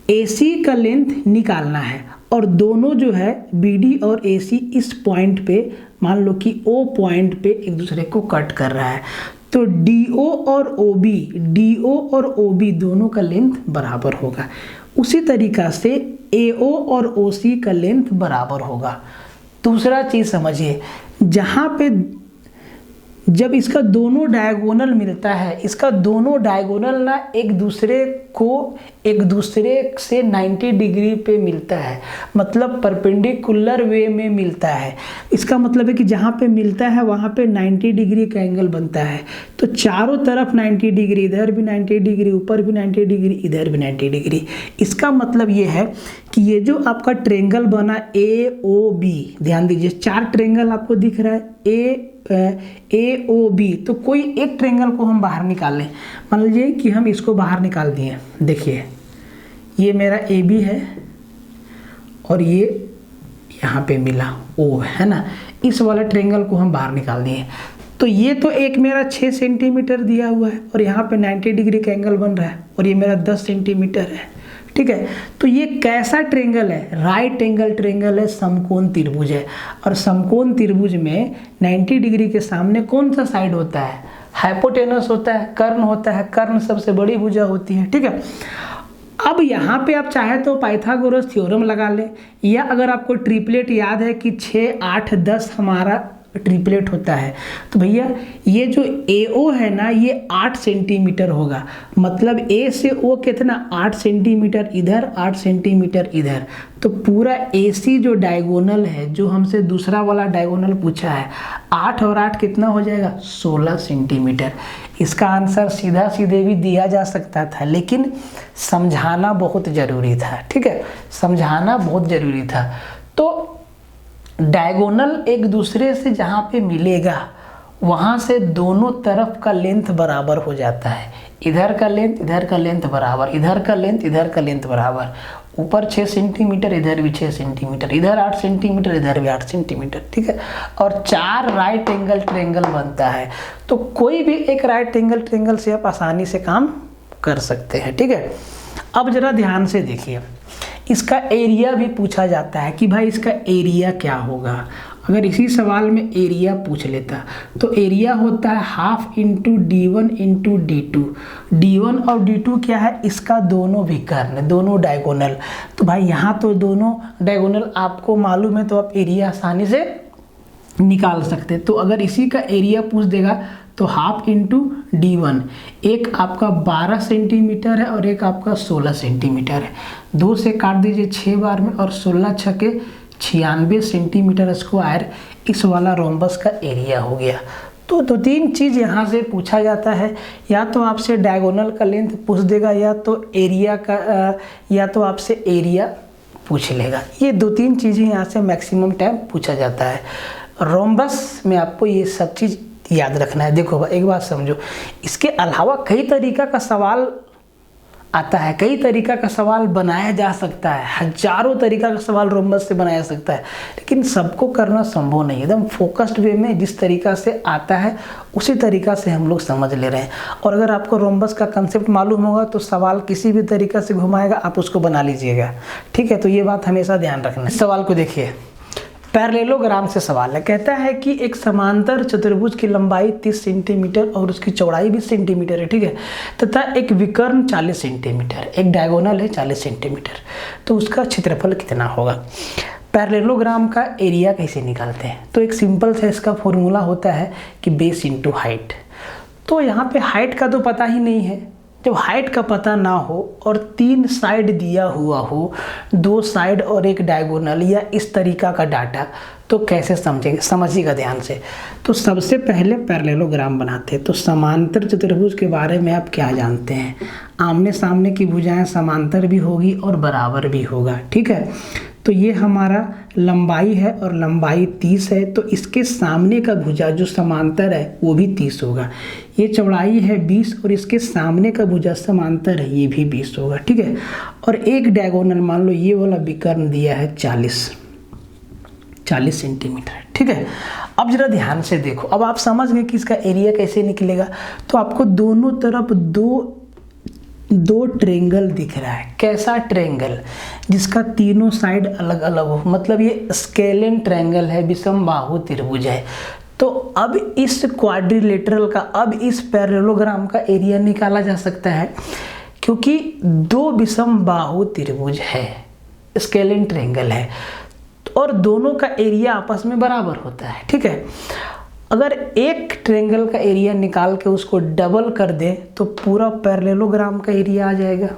AC का लेंथ निकालना है, और दोनों जो है BD और AC इस पॉइंट पे, मान लो कि O पॉइंट पे एक दूसरे को कट कर रहा है। तो DO और OB दोनों का लेंथ बराबर होगा। उसी तरीका से AO और OC का लेंथ बराबर होगा। दूसरा चीज़ समझिए, जहाँ पे जब इसका दोनों डायगोनल मिलता है, इसका दोनों डायगोनल ना एक दूसरे से 90 डिग्री पे मिलता है, मतलब परपेंडिकुलर वे में मिलता है। इसका मतलब है कि जहाँ पे मिलता है वहाँ पे 90 डिग्री का एंगल बनता है। तो चारों तरफ 90 डिग्री, इधर भी 90 डिग्री, ऊपर भी 90 डिग्री, इधर भी 90 डिग्री। इसका मतलब ये है कि ये जो आपका ट्रेंगल बना AOB, ध्यान दीजिए 4 ट्रेंगल आपको दिख रहा है AOB। तो कोई एक ट्रेंगल को हम बाहर निकाल लें, मान लीजिए कि हम इसको बाहर निकाल दिए। देखिए ये मेरा AB है और ये यहाँ पे मिला O है ना, इस वाला ट्रेंगल को हम बाहर निकाल दिए। तो ये तो एक मेरा 6 सेंटीमीटर दिया हुआ है और यहाँ पे 90 डिग्री का एंगल बन रहा है, और ये मेरा 10 सेंटीमीटर है, ठीक है। तो ये कैसा ट्रेंगल है? राइट एंगल ट्रेंगल है, समकोण त्रिभुज है। और समकोण त्रिभुज में 90 डिग्री के सामने कौन सा साइड होता है? हाइपोटेनस होता है, कर्ण होता है। कर्ण सबसे बड़ी भुजा होती है, ठीक है। अब यहाँ पे आप चाहे तो पाइथागोरस थ्योरम लगा लें, या अगर आपको ट्रिपलेट याद है कि 6, 8, 10 हमारा ट्रिपलेट होता है। तो भैया ये जो AO है ना ये 8 सेंटीमीटर होगा, मतलब A से O कितना 8 सेंटीमीटर इधर 8 सेंटीमीटर इधर। तो पूरा AC जो डायगोनल है, जो हमसे दूसरा वाला डायगोनल पूछा है, 8 और 8 कितना हो जाएगा 16 सेंटीमीटर। इसका आंसर सीधा सीधे भी दिया जा सकता था, लेकिन समझाना बहुत ज़रूरी था। ठीक है, समझाना बहुत ज़रूरी था। तो डायगोनल एक दूसरे से जहाँ पे मिलेगा वहाँ से दोनों तरफ का लेंथ बराबर हो जाता है। इधर का लेंथ इधर का लेंथ बराबर, इधर का लेंथ इधर का लेंथ बराबर। ऊपर 6 सेंटीमीटर, इधर भी 6 सेंटीमीटर, इधर 8 सेंटीमीटर, इधर भी 8 सेंटीमीटर। ठीक है, और 4 राइट एंगल ट्रायंगल बनता है। तो कोई भी एक राइट एंगल ट्रायंगल से आप आसानी से काम कर सकते हैं। ठीक है, अब जरा ध्यान से देखिए, इसका एरिया भी पूछा जाता है कि भाई इसका एरिया क्या होगा। अगर इसी सवाल में एरिया पूछ लेता तो एरिया होता है half into D1 into D2। D1 और D2 क्या है, इसका दोनों विकर्ण, दोनों डायगोनल। तो भाई यहाँ तो दोनों डायगोनल आपको मालूम है, तो आप एरिया आसानी से निकाल सकते। तो अगर इसी का एरिया पूछ देगा तो हाफ इंटू D1, एक आपका 12 सेंटीमीटर है और एक आपका 16 सेंटीमीटर है। 2 से काट दीजिए 6 बार में, और 16 छके 96 सेंटीमीटर स्क्वायर इस वाला रोम्बस का एरिया हो गया। तो 2-3 चीज़ यहाँ से पूछा जाता है, या तो आपसे डायगोनल का लेंथ पूछ देगा, या तो एरिया का, या तो आपसे एरिया पूछ लेगा। ये 2-3 चीज़ें यहाँ से मैक्सिमम टाइम पूछा जाता है। रोम्बस में आपको ये सब चीज़ याद रखना है। देखो एक बात समझो, इसके अलावा कई तरीका का सवाल आता है, कई तरीका का सवाल बनाया जा सकता है, हजारों तरीका का सवाल रोम्बस से बनाया जा सकता है, लेकिन सबको करना संभव नहीं। एकदम फोकस्ड वे में जिस तरीका से आता है उसी तरीका से हम लोग समझ ले रहे हैं। और अगर आपको रोम्बस का कंसेप्ट मालूम होगा तो सवाल किसी भी तरीका से घुमाएगा, आप उसको बना लीजिएगा। ठीक है, तो ये बात हमेशा ध्यान रखना है। इस सवाल को देखिए, पैरेललोग्राम से सवाल है। कहता है कि एक समांतर चतुर्भुज की लंबाई 30 सेंटीमीटर और उसकी चौड़ाई 20 सेंटीमीटर है। ठीक है, तथा एक विकर्ण 40 सेंटीमीटर, एक डायगोनल है 40 सेंटीमीटर, तो उसका क्षेत्रफल कितना होगा। पैरेललोग्राम का एरिया कैसे निकालते हैं, तो एक सिंपल सा इसका फॉर्मूला होता है कि बेस इंटू हाइट। तो यहाँ पे हाइट का तो पता ही नहीं है। जब हाइट का पता ना हो और 3 साइड दिया हुआ हो, 2 साइड और एक डायगोनल, या इस तरीका का डाटा, तो कैसे समझेंगे, समझिएगा ध्यान से। तो सबसे पहले पैरेललोग्राम बनाते हैं। तो समांतर चतुर्भुज के बारे में आप क्या जानते हैं, आमने सामने की भुजाएं समांतर भी होगी और बराबर भी होगा। ठीक है, तो ये हमारा लंबाई है और लंबाई 30 है, तो इसके सामने का भुजा जो समांतर है वो भी 30 होगा। ये चौड़ाई है 20 और इसके सामने का भुजा समांतर है, ये भी 20 होगा। ठीक है, और एक डायगोनल मान लो ये वाला विकर्ण दिया है 40 सेंटीमीटर। ठीक है, अब जरा ध्यान से देखो, अब आप समझ गए कि इसका एरिया कैसे निकलेगा। तो आपको दोनों तरफ दो ट्रायंगल दिख रहा है। कैसा ट्रायंगल, जिसका तीनों साइड अलग अलग हो, मतलब ये स्केलेन ट्रायंगल है, विषमबाहु त्रिभुज है। तो अब इस क्वाड्रिलेटरल का, अब इस पैरेललोग्राम का एरिया निकाला जा सकता है, क्योंकि 2 विषमबाहु त्रिभुज है, स्केलेन ट्रायंगल है, और दोनों का एरिया आपस में बराबर होता है। ठीक है, अगर एक ट्रायंगल का एरिया निकाल के उसको डबल कर दे तो पूरा पैरेललोग्राम का एरिया आ जाएगा,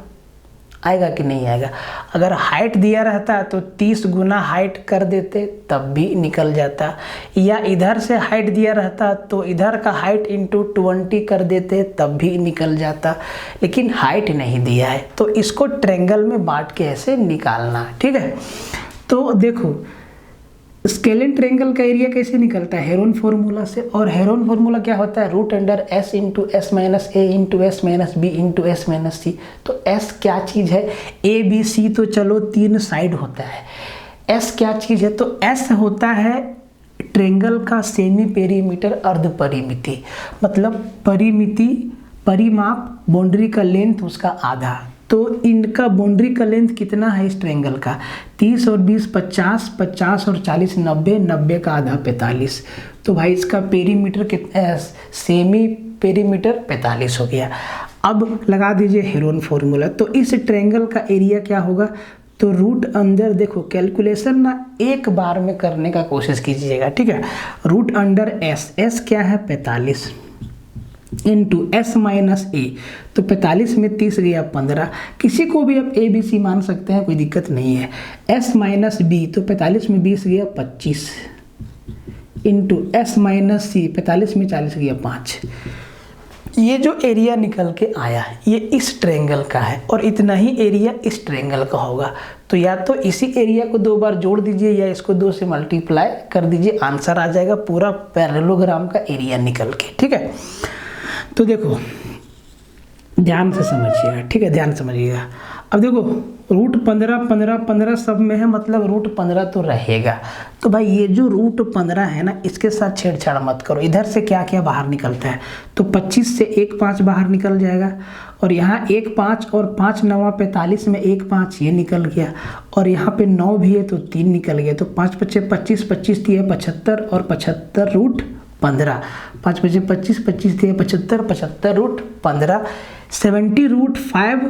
आएगा कि नहीं आएगा। अगर हाइट दिया रहता है तो 30 गुना हाइट कर देते तब भी निकल जाता, या इधर से हाइट दिया रहता तो इधर का हाइट इंटू 20 कर देते तब भी निकल जाता, लेकिन हाइट नहीं दिया है, तो इसको ट्रायंगल में बांट के ऐसे निकालना। ठीक है, तो देखो स्केलेन ट्रायंगल का एरिया कैसे निकलता है, हेरोन फार्मूला से। और हेरोन फार्मूला क्या होता है, root under s into S minus A into S minus B into S minus C. तो s क्या चीज़ है, ए बी सी तो चलो 3 साइड होता है, s क्या चीज़ है, तो s होता है ट्रायंगल का सेमी पेरीमीटर, अर्ध परिमिति, मतलब परिमिति, परिमाप, बाउंड्री का लेंथ उसका आधा। तो इनका बाउंड्री का लेंथ कितना है इस ट्रायंगल का, 30 और 20 50, 50 और 40 90, 90 का आधा 45। तो भाई इसका पेरीमीटर कितना, सेमी पेरीमीटर 45 हो गया। अब लगा दीजिए हेरोन फार्मूला। तो इस ट्रायंगल का एरिया क्या होगा, तो रूट अंडर, देखो कैलकुलेशन ना एक बार में करने का कोशिश कीजिएगा, ठीक है। रूट अंडर एस क्या है 45 इंटू एस माइनस ए, तो 45 में 30 गया 15, किसी को भी आप ए बी सी मान सकते हैं, कोई दिक्कत नहीं है। एस माइनस बी, तो 45 में 20 गया 25 इंटू एस माइनस सी, 45 में 40 गया 5। ये जो एरिया निकल के आया है ये इस ट्रायंगल का है और इतना ही एरिया इस ट्रायंगल का होगा। तो या तो इसी एरिया को 2 बार जोड़ दीजिए या इसको 2 से मल्टीप्लाई कर दीजिए, आंसर आ जाएगा पूरा पैरेललोग्राम का एरिया निकल के, ठीक है। तो देखो ध्यान से समझिएगा, ठीक है, ध्यान समझिएगा। अब देखो रूट 15 15 15 सब में है, मतलब रूट 15 तो रहेगा। तो भाई ये जो रूट 15 है ना, इसके साथ छेड़छाड़ मत करो। इधर से क्या क्या बाहर निकलता है, तो 25 से 1 5 बाहर निकल जाएगा, और यहाँ 1 5 और 5 9 45 में 1 5 ये निकल गया, और यहाँ पे 9 भी है तो 3 निकल गया। तो 5 5 25 25 दिए 75 और 75 रूट 15, 5 5 25 25 दिए 75 75 रूट 15, 70 रूट 5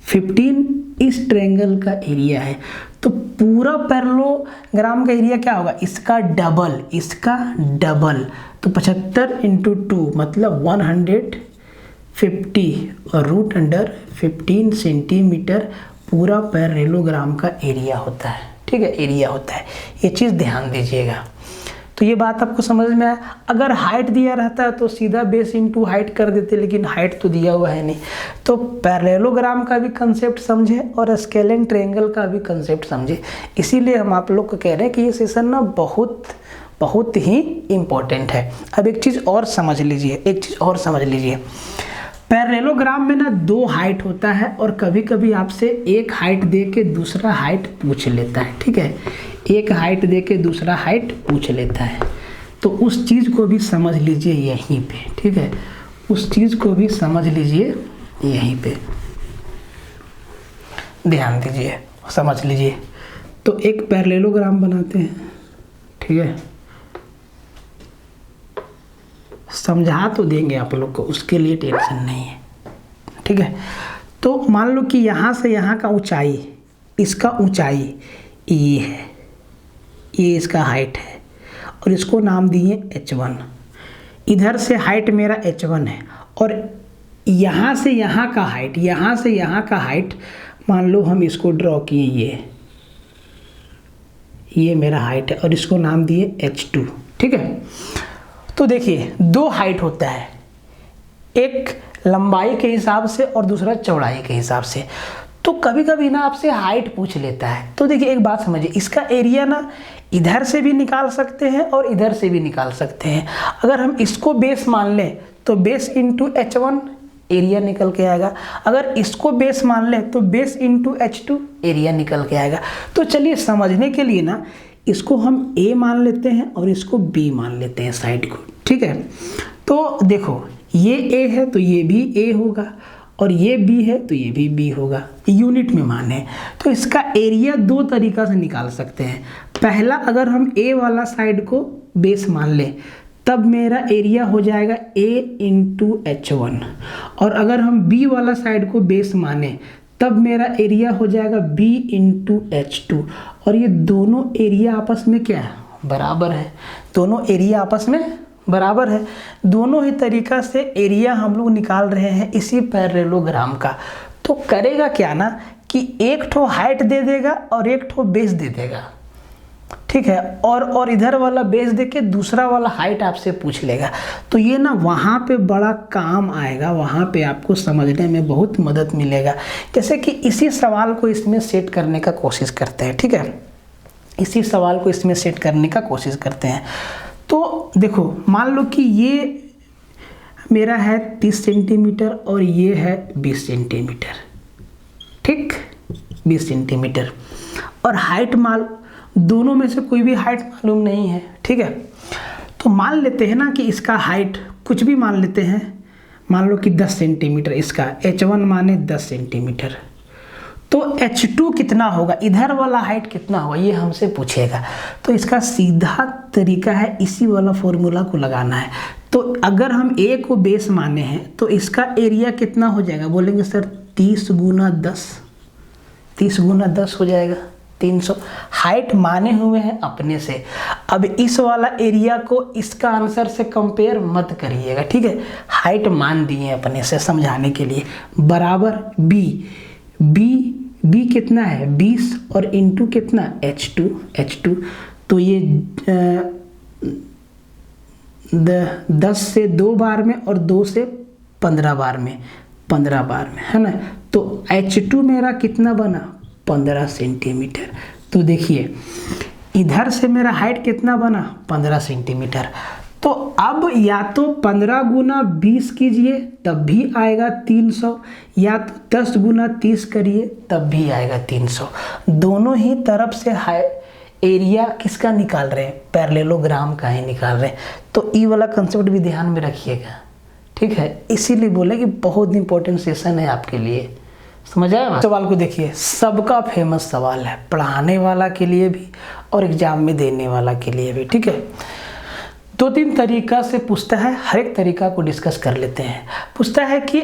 15 इस ट्रायंगल का एरिया है। तो पूरा पैरेललोग्राम का एरिया क्या होगा, इसका डबल, इसका डबल। तो 75 इंटू 2 मतलब 150 और रूट अंडर 15 सेंटीमीटर पूरा पैरेललोग्राम का एरिया होता है, ठीक है, एरिया होता है। ये चीज़ ध्यान दीजिएगा। तो ये बात आपको समझ में आया। अगर हाइट दिया रहता है तो सीधा बेस इंटू हाइट कर देते, लेकिन हाइट तो दिया हुआ है नहीं। तो पैरेललोग्राम का भी कंसेप्ट समझे और स्केलिंग ट्रायंगल का भी कंसेप्ट समझे। इसीलिए हम आप लोग को कह रहे हैं कि ये सेशन ना बहुत ही इम्पोर्टेंट है। अब एक चीज़ और समझ लीजिए, पैरेललोग्राम में ना 2 हाइट होता है और कभी कभी आपसे एक हाइट दे के दूसरा हाइट पूछ लेता है, ठीक है, एक हाइट दे के दूसरा हाइट पूछ लेता है। तो उस चीज़ को भी समझ लीजिए यहीं पे, ठीक है, उस चीज़ को भी समझ लीजिए यहीं पे, ध्यान दीजिए, समझ लीजिए। तो एक पैरेललोग्राम बनाते हैं, ठीक है, समझा तो देंगे आप लोग को, उसके लिए टेंशन नहीं है, ठीक है। तो मान लो कि यहाँ से यहाँ का ऊंचाई, इसका ऊंचाई ये है, ये इसका हाइट है और इसको नाम दिए h1। इधर से हाइट मेरा h1 है और यहाँ से यहाँ का हाइट, यहाँ से यहाँ का हाइट मान लो हम इसको ड्रॉ किए, ये मेरा हाइट है और इसको नाम दिए h2, ठीक है। तो देखिए 2 हाइट होता है, एक लंबाई के हिसाब से और दूसरा चौड़ाई के हिसाब से। तो कभी कभी ना आपसे हाइट पूछ लेता है। तो देखिए एक बात समझिए, इसका एरिया ना इधर से भी निकाल सकते हैं और इधर से भी निकाल सकते हैं। अगर हम इसको बेस मान लें तो बेस इंटू h1 एरिया निकल के आएगा, अगर इसको बेस मान लें तो बेस इंटू h2 एरिया निकल के आएगा। तो चलिए समझने के लिए ना इसको हम a मान लेते हैं और इसको b मान लेते हैं साइड को, ठीक है। तो देखो ये a है तो ये भी a होगा और ये b है तो ये भी b होगा, यूनिट में मान है। तो इसका एरिया 2 तरीक़ा से निकाल सकते हैं। पहला, अगर हम a वाला साइड को बेस मान लें तब मेरा एरिया हो जाएगा a इंटू h1, और अगर हम b वाला साइड को बेस माने तब मेरा एरिया हो जाएगा b इंटू h2। और ये दोनों एरिया आपस में क्या है, बराबर है, दोनों एरिया आपस में बराबर है। दोनों ही तरीक़ा से एरिया हम लोग निकाल रहे हैं इसी पैरेललोग्राम का। तो करेगा क्या ना कि एक ठो हाइट दे देगा और एक ठो बेस दे देगा, ठीक है, और इधर वाला बेस दे के दूसरा वाला हाइट आपसे पूछ लेगा। तो ये ना वहाँ पे बड़ा काम आएगा, वहाँ पे आपको समझने में बहुत मदद मिलेगा। जैसे कि इसी सवाल को इसमें सेट करने का कोशिश करते हैं, ठीक है, इसी सवाल को इसमें सेट करने का कोशिश करते हैं। तो देखो मान लो कि ये मेरा है 30 सेंटीमीटर और ये है 20 सेंटीमीटर, ठीक, 20 सेंटीमीटर, और हाइट मान, दोनों में से कोई भी हाइट मालूम नहीं है, ठीक है। तो मान लेते हैं ना कि इसका हाइट कुछ भी मान लेते हैं, मान लो कि 10 सेंटीमीटर, इसका h1 माने 10 सेंटीमीटर। तो h2 कितना होगा, इधर वाला हाइट कितना होगा, ये हमसे पूछेगा। तो इसका सीधा तरीका है इसी वाला फॉर्मूला को लगाना है। तो अगर हम a को बेस माने हैं तो इसका एरिया कितना हो जाएगा, बोलेंगे सर 30 गुना 10, 30 गुना 10 हो जाएगा 300। हाइट माने हुए हैं अपने से। अब इस वाला एरिया को इसका आंसर से कंपेयर मत करिएगा, ठीक है। हाइट मान दिए हैं अपने से समझाने के लिए। बराबर बी कितना है 20 और इंटू कितना H2 तो ये 10 से 2 बार में और 2 से 15 बार में है ना। तो H2 मेरा कितना बना 15 सेंटीमीटर। तो देखिए इधर से मेरा हाइट कितना बना 15 सेंटीमीटर। तो अब या तो 15 गुना 20 कीजिए तब भी आएगा 300, या तो 10 गुना 30 करिए तब भी आएगा 300। दोनों ही तरफ से एरिया किसका निकाल रहे हैं, पैरेललोग्राम का ही निकाल रहे हैं। तो ई वाला कंसेप्ट भी ध्यान में रखिएगा, ठीक है। इसीलिए बोले कि बहुत इंपॉर्टेंट सेशन है आपके लिए, समझ आया। सवाल को देखिए, सबका फेमस सवाल है, पढ़ाने वाला के लिए भी और एग्जाम में देने वाला के लिए भी, ठीक है। 2-3 तरीका से पूछता है, हर एक तरीका को डिस्कस कर लेते हैं। पूछता है कि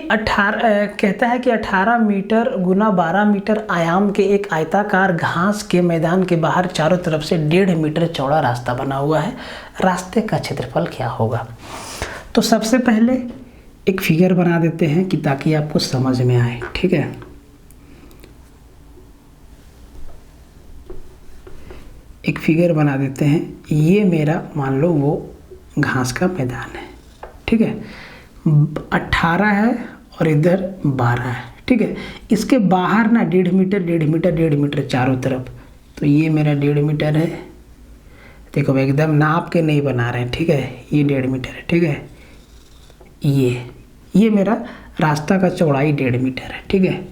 18 मीटर गुना 12 मीटर आयाम के एक आयताकार घास के मैदान के बाहर चारों तरफ से 1.5 मीटर चौड़ा रास्ता बना हुआ है, रास्ते का क्षेत्रफल क्या होगा। तो सबसे पहले एक फिगर बना देते हैं कि ताकि आपको समझ में आए, ठीक है। एक फिगर बना देते हैं, ये मेरा मान लो वो घास का मैदान है, ठीक है। 18 है और इधर 12 है, ठीक है। इसके बाहर ना 1.5 मीटर चारों तरफ, तो ये मेरा 1.5 मीटर है। देखो एकदम नाप के नहीं बना रहे हैं, ठीक है। ये 1.5 मीटर है, ठीक है। ये मेरा रास्ता का चौड़ाई 1.5 मीटर है, ठीक है।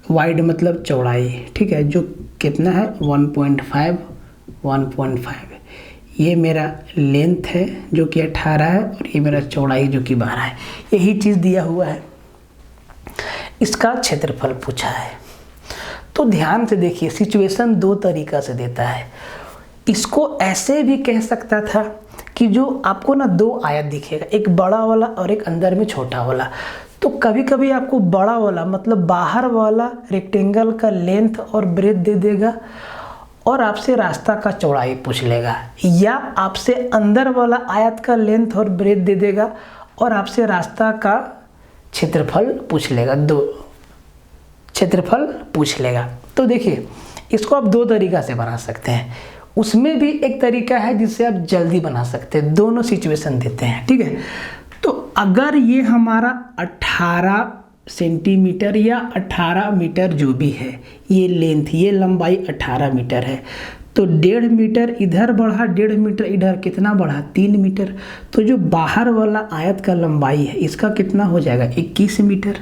वाइड मतलब चौड़ाई, ठीक है, जो कितना है 1.5। ये मेरा लेंथ है जो कि 18 है और ये मेरा चौड़ाई जो कि 12 है। यही चीज़ दिया हुआ है, इसका क्षेत्रफल पूछा है। तो ध्यान से देखिए, सिचुएशन 2 तरीका से देता है। इसको ऐसे भी कह सकता था कि जो आपको ना 2 आयत दिखेगा, एक बड़ा वाला और एक अंदर में छोटा वाला। तो कभी कभी आपको बड़ा वाला मतलब बाहर वाला रेक्टेंगल का लेंथ और ब्रेथ दे देगा और आपसे रास्ता का चौड़ाई पूछ लेगा, या आपसे अंदर वाला आयत का लेंथ और ब्रेथ दे देगा और आपसे रास्ता का क्षेत्रफल पूछ लेगा, 2 क्षेत्रफल पूछ लेगा। तो देखिए इसको आप 2 तरीका से बना सकते हैं। उसमें भी एक तरीका है जिससे आप जल्दी बना सकते हैं, दोनों सिचुएशन देते हैं, ठीक है। तो अगर ये हमारा 18 सेंटीमीटर या 18 मीटर जो भी है, ये लेंथ, ये लंबाई 18 मीटर है, तो 1.5 मीटर इधर बढ़ा, 1.5 मीटर इधर, कितना बढ़ा 3 मीटर। तो जो बाहर वाला आयत का लंबाई है इसका कितना हो जाएगा 21 मीटर।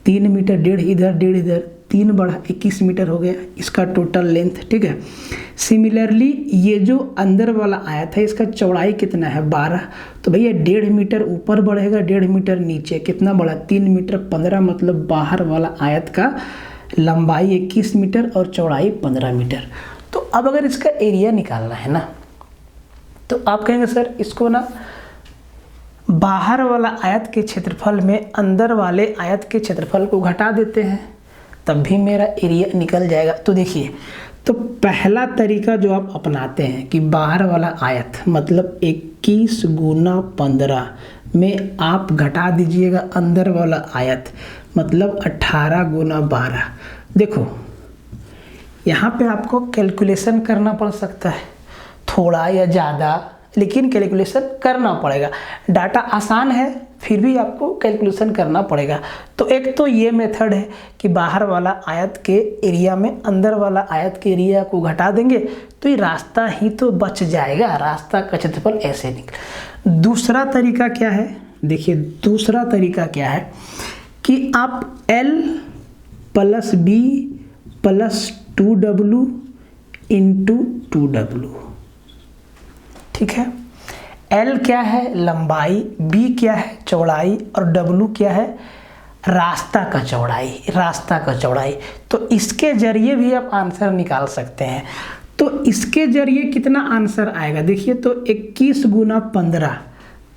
3 मीटर, 1.5 इधर, 1.5 इधर, 3 बढ़ा 21 मीटर हो गया इसका टोटल लेंथ, ठीक है। सिमिलरली ये जो अंदर वाला आयत है इसका चौड़ाई कितना है 12। तो भैया 1.5 मीटर ऊपर बढ़ेगा, 1.5 मीटर नीचे, कितना बढ़ा 3 मीटर 15, मतलब बाहर वाला आयत का लंबाई 21 मीटर और चौड़ाई 15 मीटर। तो अब अगर इसका एरिया निकालना है ना, तो आप कहेंगे सर इसको ना बाहर वाला आयत के क्षेत्रफल में अंदर वाले आयत के क्षेत्रफल को घटा देते हैं, तब भी मेरा एरिया निकल जाएगा। तो देखिए, तो पहला तरीका जो आप अपनाते हैं कि बाहर वाला आयत मतलब 21 गुना 15 में आप घटा दीजिएगा अंदर वाला आयत मतलब 18 गुना 12। देखो यहाँ पे आपको कैलकुलेशन करना पड़ सकता है, थोड़ा या ज़्यादा, लेकिन कैलकुलेशन करना पड़ेगा। डाटा आसान है फिर भी आपको कैलकुलेशन करना पड़ेगा। तो एक तो ये मेथड है कि बाहर वाला आयत के एरिया में अंदर वाला आयत के एरिया को घटा देंगे तो ये रास्ता ही तो बच जाएगा, रास्ता का क्षेत्रफल ऐसे निकल। दूसरा तरीका क्या है, देखिए दूसरा तरीका क्या है कि आप L + B + 2W × 2W, ठीक है। L क्या है लंबाई, B क्या है चौड़ाई और W क्या है रास्ता का चौड़ाई। तो इसके जरिए भी आप आंसर निकाल सकते हैं। तो इसके जरिए कितना आंसर आएगा देखिए, तो 21 गुना 15,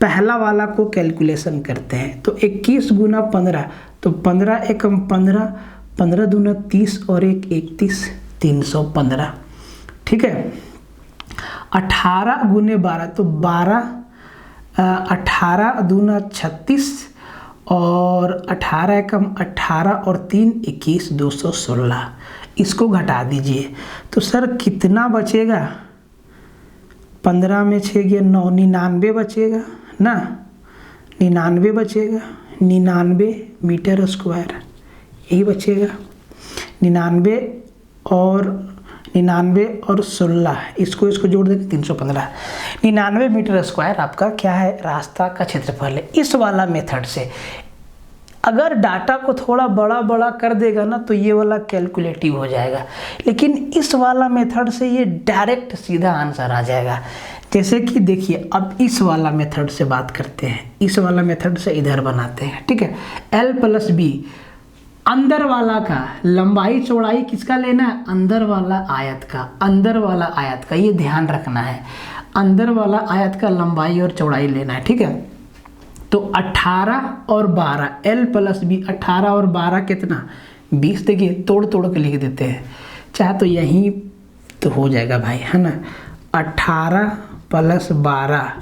पहला वाला को कैलकुलेशन करते हैं। तो 21 गुना 15, तो 15 एकम 15, 15 दूना 30 और 1 31, 315। ठीक है, 18 गुने 12 तो 12, 18 दूना 36 और 18 एकम 18 और 3 21, 216। इसको घटा दीजिए तो सर कितना बचेगा? 15 में 6 गया 9, 99 बचेगा ना, 99 बचेगा, 99 मीटर स्क्वायर यही बचेगा। 99 और 16 इसको जोड़ देंगे 315। 99 मीटर स्क्वायर आपका क्या है? रास्ता का क्षेत्रफल है। इस वाला मेथड से अगर डाटा को थोड़ा बड़ा बड़ा कर देगा ना तो ये वाला कैलकुलेटिव हो जाएगा, लेकिन इस वाला मेथड से ये डायरेक्ट सीधा आंसर आ जाएगा। जैसे कि देखिए, अब इस वाला मेथड से बात करते हैं, इस वाला मेथड से इधर बनाते हैं। ठीक है, L + B अंदर वाला का लंबाई चौड़ाई किसका लेना है? अंदर वाला आयत का, अंदर वाला आयत का, ये ध्यान रखना है, अंदर वाला आयत का लंबाई और चौड़ाई लेना है। ठीक है, तो 18 और 12 L + B, 18 और 12 कितना? 20। देखिए तोड़ के लिख देते हैं, चाहे तो यहीं तो हो जाएगा भाई, है ना। 18 + 12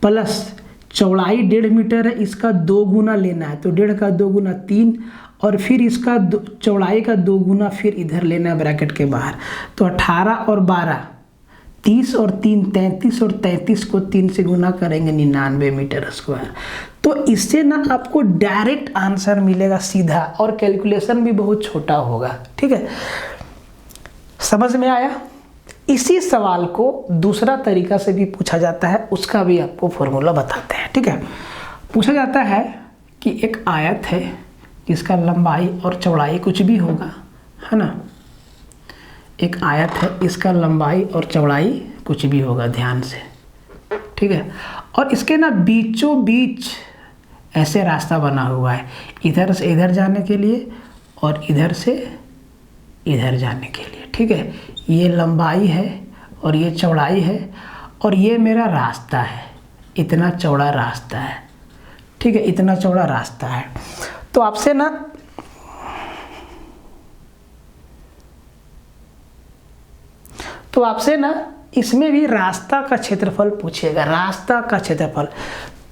प्लस चौड़ाई 1.5 मीटर है, इसका 2 गुना लेना है, तो 1.5 का 2 गुना 3, और फिर इसका चौड़ाई का 2 गुना फिर इधर लेना है ब्रैकेट के बाहर। तो 18 और 12 30 और 3 33, और 33 को 3 से गुना करेंगे 99 मीटर स्क्वायर। तो इससे ना आपको डायरेक्ट आंसर मिलेगा सीधा, और कैलकुलेशन भी बहुत छोटा होगा। ठीक है, समझ में आया? इसी सवाल को दूसरा तरीका से भी पूछा जाता है, उसका भी आपको फॉर्मूला बताते हैं। ठीक है, पूछा जाता है कि एक आयत है जिसका लंबाई और चौड़ाई कुछ भी होगा, है ना। एक आयत है, इसका लंबाई और चौड़ाई कुछ भी होगा, ध्यान से। ठीक है, और इसके ना बीचों बीच ऐसे रास्ता बना हुआ है, इधर से इधर जाने के लिए और इधर से इधर जाने के लिए। ठीक है, ये लंबाई है और ये चौड़ाई है, और ये मेरा रास्ता है, इतना चौड़ा रास्ता है। ठीक है, इतना चौड़ा रास्ता है। तो आपसे ना इसमें भी रास्ता का क्षेत्रफल पूछेगा, रास्ता का क्षेत्रफल।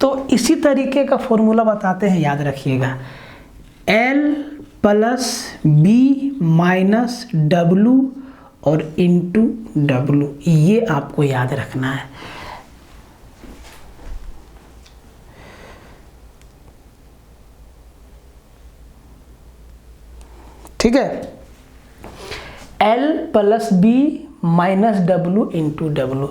तो इसी तरीके का फॉर्मूला बताते हैं, याद रखिएगा। L + B - W और इंटू W, ये आपको याद रखना है। ठीक है, L + B - W into W,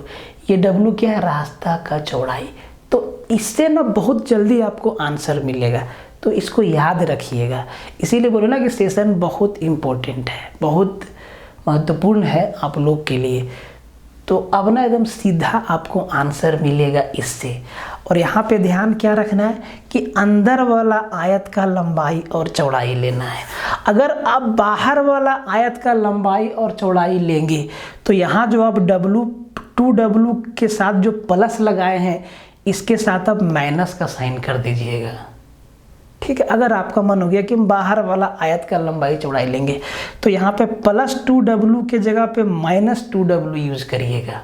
ये W क्या है? रास्ता का चौड़ाई। तो इससे ना बहुत जल्दी आपको आंसर मिलेगा, तो इसको याद रखिएगा। इसीलिए बोलो ना कि सेशन बहुत इम्पोर्टेंट है, बहुत महत्वपूर्ण है आप लोग के लिए। तो अब ना एकदम सीधा आपको आंसर मिलेगा इससे। और यहाँ पे ध्यान क्या रखना है कि अंदर वाला आयत का लंबाई और चौड़ाई लेना है। अगर आप बाहर वाला आयत का लंबाई और चौड़ाई लेंगे तो यहाँ जो आप W के साथ जो प्लस लगाए हैं, इसके साथ आप माइनस का साइन कर दीजिएगा। ठीक है, अगर आपका मन हो गया कि हम बाहर वाला आयत का लंबाई चौड़ाई लेंगे तो यहाँ पे +2W के जगह पे -2W यूज करिएगा।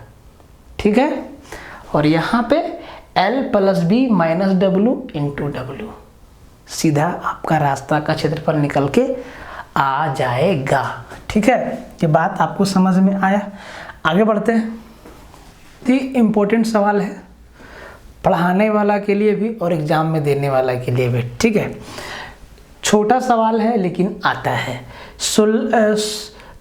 ठीक है, और यहाँ पे L + B - W into W, सीधा आपका रास्ता का क्षेत्रफल निकल के आ जाएगा। ठीक है, ये बात आपको समझ में आया? आगे बढ़ते हैं। ये इम्पोर्टेंट सवाल है, पढ़ाने वाला के लिए भी और एग्जाम में देने वाला के लिए भी। ठीक है, छोटा सवाल है लेकिन आता है।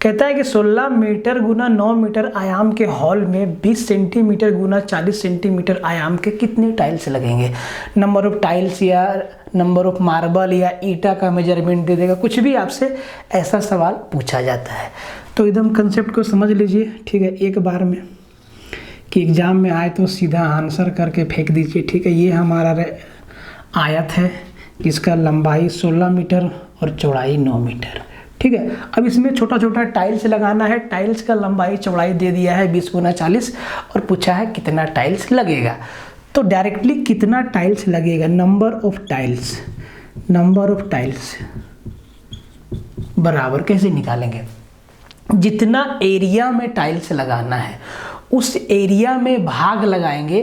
कहता है कि 16 मीटर गुना 9 मीटर आयाम के हॉल में 20 सेंटीमीटर गुना 40 सेंटीमीटर आयाम के कितने टाइल्स लगेंगे? नंबर ऑफ टाइल्स या नंबर ऑफ मार्बल या ईटा का मेजरमेंट दे देगा, कुछ भी आपसे ऐसा सवाल पूछा जाता है। तो एकदम कंसेप्ट को समझ लीजिए। ठीक है, एक बार में कि एग्ज़ाम में आए तो सीधा आंसर करके फेंक दीजिए। ठीक है, ये हमारा आयत है जिसका लंबाई 16 मीटर और चौड़ाई 9 मीटर। ठीक है, अब इसमें छोटा छोटा टाइल्स लगाना है। टाइल्स का लंबाई चौड़ाई दे दिया है 20 × 40 और पूछा है कितना टाइल्स लगेगा। तो डायरेक्टली कितना टाइल्स लगेगा, नंबर ऑफ टाइल्स बराबर कैसे निकालेंगे, जितना एरिया में टाइल्स लगाना है उस एरिया में भाग लगाएंगे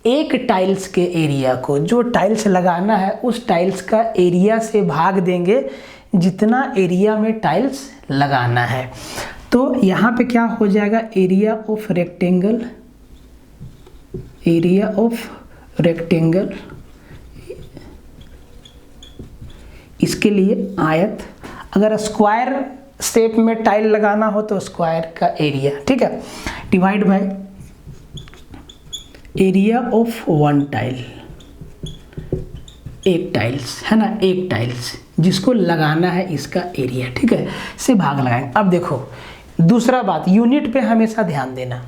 एक टाइल्स के एरिया को, जो टाइल्स लगाना है उस टाइल्स का एरिया से भाग देंगे जितना एरिया में टाइल्स लगाना है। तो यहाँ पे क्या हो जाएगा, area of rectangle, area of rectangle, इसके लिए आयत, अगर स्क्वायर शेप में टाइल लगाना हो तो स्क्वायर का एरिया, ठीक है, divide by area of one tile, एक टाइल्स है ना, एक टाइल्स जिसको लगाना है इसका एरिया, ठीक है, से भाग लगाएंगे। अब देखो दूसरा बात, यूनिट पे हमेशा ध्यान देना।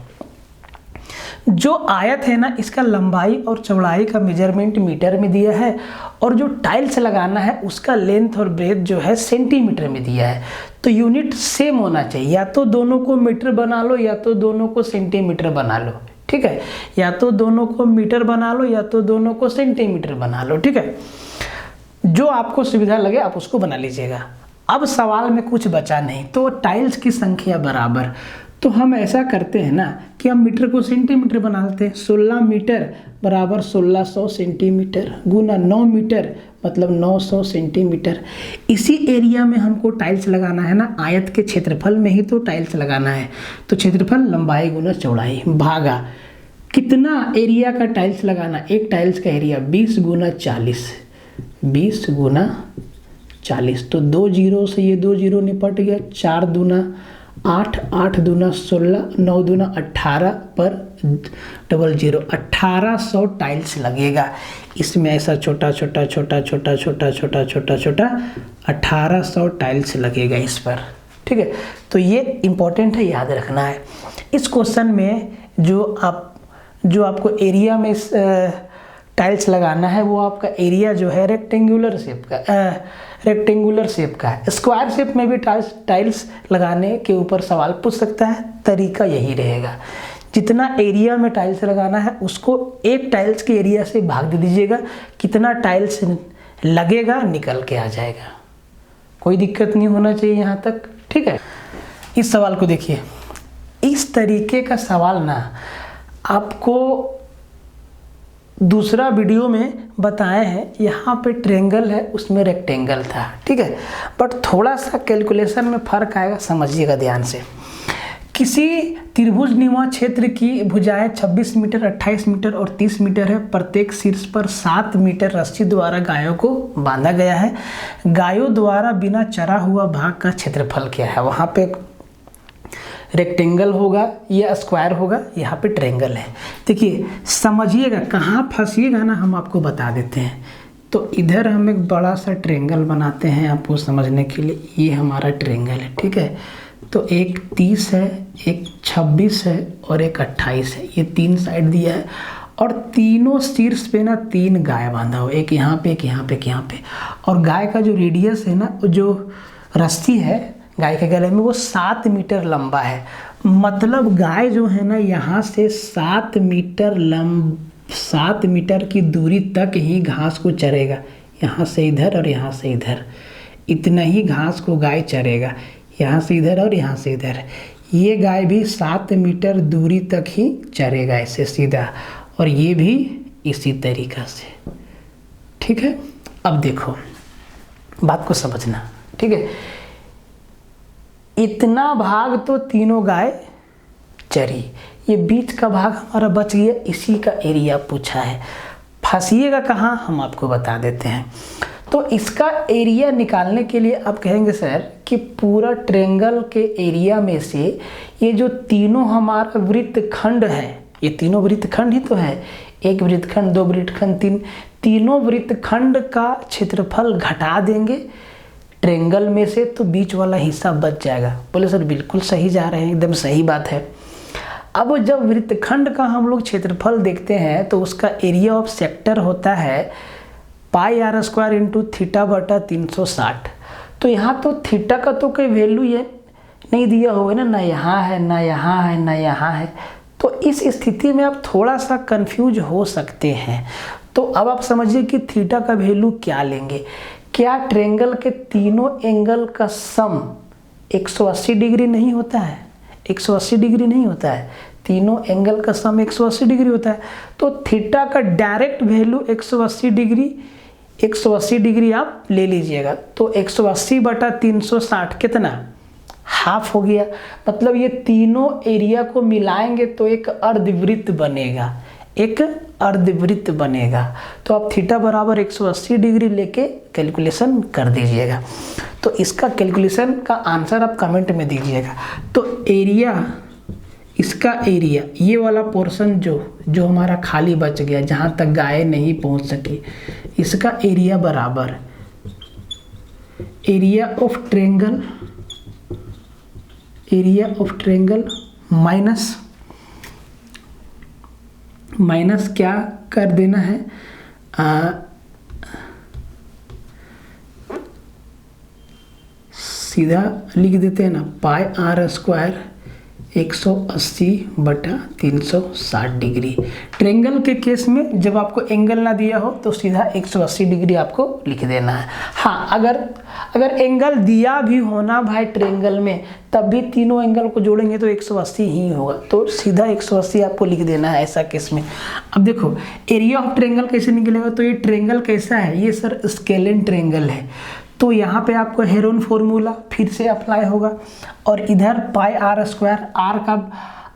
जो आयत है ना इसका लंबाई और चौड़ाई का मेजरमेंट मीटर में दिया है और जो टाइल्स लगाना है उसका लेंथ और ब्रेथ जो है सेंटीमीटर में दिया है। तो यूनिट सेम होना चाहिए, या तो दोनों को मीटर बना लो या तो दोनों को सेंटीमीटर बना लो, ठीक है, या तो दोनों को मीटर बना लो या तो दोनों को सेंटीमीटर बना लो, ठीक है, जो आपको सुविधा लगे आप उसको बना लीजिएगा। अब सवाल में कुछ बचा नहीं, तो टाइल्स की संख्या बराबर, तो हम ऐसा करते हैं ना कि हम मीटर को सेंटीमीटर बना लेते हैं। 16 मीटर बराबर 1600 सेंटीमीटर गुना 9 मीटर मतलब 900 सेंटीमीटर। इसी एरिया में हमको टाइल्स लगाना है ना, आयत के क्षेत्रफल में ही तो टाइल्स लगाना है, तो क्षेत्रफल लंबाई गुना चौड़ाई भागा कितना एरिया का टाइल्स लगाना, एक टाइल्स का एरिया 20 गुना 40, 20 गुना 40, तो 2 जीरो से ये 2 जीरो निपट गया, 4 दूना 8, 8 दूना 16, 9 दूना 18 पर डबल जीरो, 1800 टाइल्स लगेगा। इसमें ऐसा छोटा छोटा छोटा छोटा छोटा छोटा छोटा छोटा 1800 टाइल्स लगेगा इस पर, ठीक है। तो ये इम्पोर्टेंट है, याद रखना है। इस क्वेश्चन में जो आपको एरिया में टाइल्स लगाना है वो आपका एरिया जो है रेक्टेंगुलर शेप का है। स्क्वायर शेप में भी टाइल्स लगाने के ऊपर सवाल पूछ सकता है, तरीका यही रहेगा। जितना एरिया में टाइल्स लगाना है उसको एक टाइल्स के एरिया से भाग दे दीजिएगा, कितना टाइल्स लगेगा निकल के आ जाएगा, कोई दिक्कत नहीं होना चाहिए यहाँ तक, ठीक है। इस सवाल को देखिए, इस तरीके का सवाल ना आपको दूसरा वीडियो में बताए हैं, यहाँ पे ट्रायंगल है उसमें रेक्टेंगल था, ठीक है, बट थोड़ा सा कैलकुलेशन में फ़र्क आएगा, समझिएगा ध्यान से। किसी त्रिभुजनुमा क्षेत्र की भुजाएं 26 मीटर, 28 मीटर और 30 मीटर है। प्रत्येक शीर्ष पर 7 मीटर रस्सी द्वारा गायों को बांधा गया है। गायों द्वारा बिना चरा हुआ भाग का क्षेत्रफल क्या है। वहाँ पे रेक्टेंगल होगा या स्क्वायर होगा, यहाँ पे ट्रायंगल है। देखिए समझिएगा, कहाँ फंसिएगा ना हम आपको बता देते हैं। तो इधर हम एक बड़ा सा ट्रायंगल बनाते हैं आपको समझने के लिए। ये हमारा ट्रायंगल है, ठीक है। तो एक 30 है, एक 26 है और एक 28 है, ये 3 साइड दिया है और तीनों शीर्ष पे ना 3 गाय बांधा हो, एक यहाँ पे, एक यहाँ पे, एक यहाँ पे। और गाय का जो रेडियस है ना, जो रस्सी है गाय के गले में, वो 7 मीटर लंबा है। मतलब गाय जो है ना यहाँ से 7 मीटर की दूरी तक ही घास को चरेगा, यहाँ से इधर और यहाँ से इधर, इतना ही घास को गाय चरेगा, यहाँ से इधर और यहाँ से इधर। ये गाय भी 7 मीटर दूरी तक ही चरेगा ऐसे सीधा, और ये भी इसी तरीक़ा से, ठीक है। अब देखो बात को समझना, ठीक है। इतना भाग तो तीनों गाय चरी, ये बीच का भाग हमारा बच गया, इसी का एरिया पूछा है। फंसिएगा कहाँ हम आपको बता देते हैं। तो इसका एरिया निकालने के लिए आप कहेंगे सर कि पूरा ट्रायंगल के एरिया में से ये जो तीनों हमारा वृत्तखंड है, ये तीनों वृत्तखंड ही तो है, एक वृत्तखंड, 2 वृत्तखंड, तीनों वृत्तखंड का क्षेत्रफल घटा देंगे ट्रायंगल में से, तो बीच वाला हिस्सा बच जाएगा। बोले सर बिल्कुल सही जा रहे हैं, एकदम सही बात है। अब जब वृत्तखंड का हम लोग क्षेत्रफल देखते हैं तो उसका एरिया ऑफ सेक्टर होता है πr² इंटू θ/360। तो यहाँ तो थीटा का तो कोई वैल्यू ये नहीं दिया होगा ना यहाँ है, ना यहाँ है, ना यहाँ है। तो इस स्थिति में आप थोड़ा सा कंफ्यूज हो सकते हैं। तो अब आप समझिए कि थीटा का वैल्यू क्या लेंगे। क्या ट्रायंगल के तीनों एंगल का सम 180 डिग्री नहीं होता है? 180 डिग्री नहीं होता है, तीनों एंगल का सम 180 डिग्री होता है। तो थीटा का डायरेक्ट वैल्यू 180 डिग्री आप ले लीजिएगा। तो 180 बटा 360 कितना? हाफ हो गया। मतलब ये तीनों एरिया को मिलाएंगे तो एक अर्धवृत्त बनेगा, एक अर्धवृत्त बनेगा। तो आप थीटा बराबर 180 डिग्री लेके कैलकुलेशन कर दीजिएगा। तो इसका कैलकुलेशन का आंसर आप कमेंट में दीजिएगा। तो एरिया, इसका एरिया, ये वाला पोर्शन जो हमारा खाली बच गया, जहाँ तक गाय नहीं पहुँच सकी, इसका एरिया बराबर एरिया ऑफ ट्रायंगल माइनस क्या कर देना है, सीधा लिख देते हैं ना, पाई आर स्क्वायर 180 बटा 360 डिग्री। ट्रायंगल के केस में जब आपको एंगल ना दिया हो तो सीधा 180 डिग्री आपको लिख देना है। हाँ, अगर एंगल दिया भी होना भाई ट्रायंगल में, तब भी तीनों एंगल को जोड़ेंगे तो 180 ही होगा। तो सीधा 180 आपको लिख देना है ऐसा केस में। अब देखो एरिया ऑफ ट्रायंगल कैसे निकलेगा। तो ये ट्रायंगल कैसा है, ये सर स्केलेन ट्रायंगल है। तो यहाँ पे आपको हेरोन फॉर्मूला फिर से अप्लाई होगा, और इधर पाई आर स्क्वायर,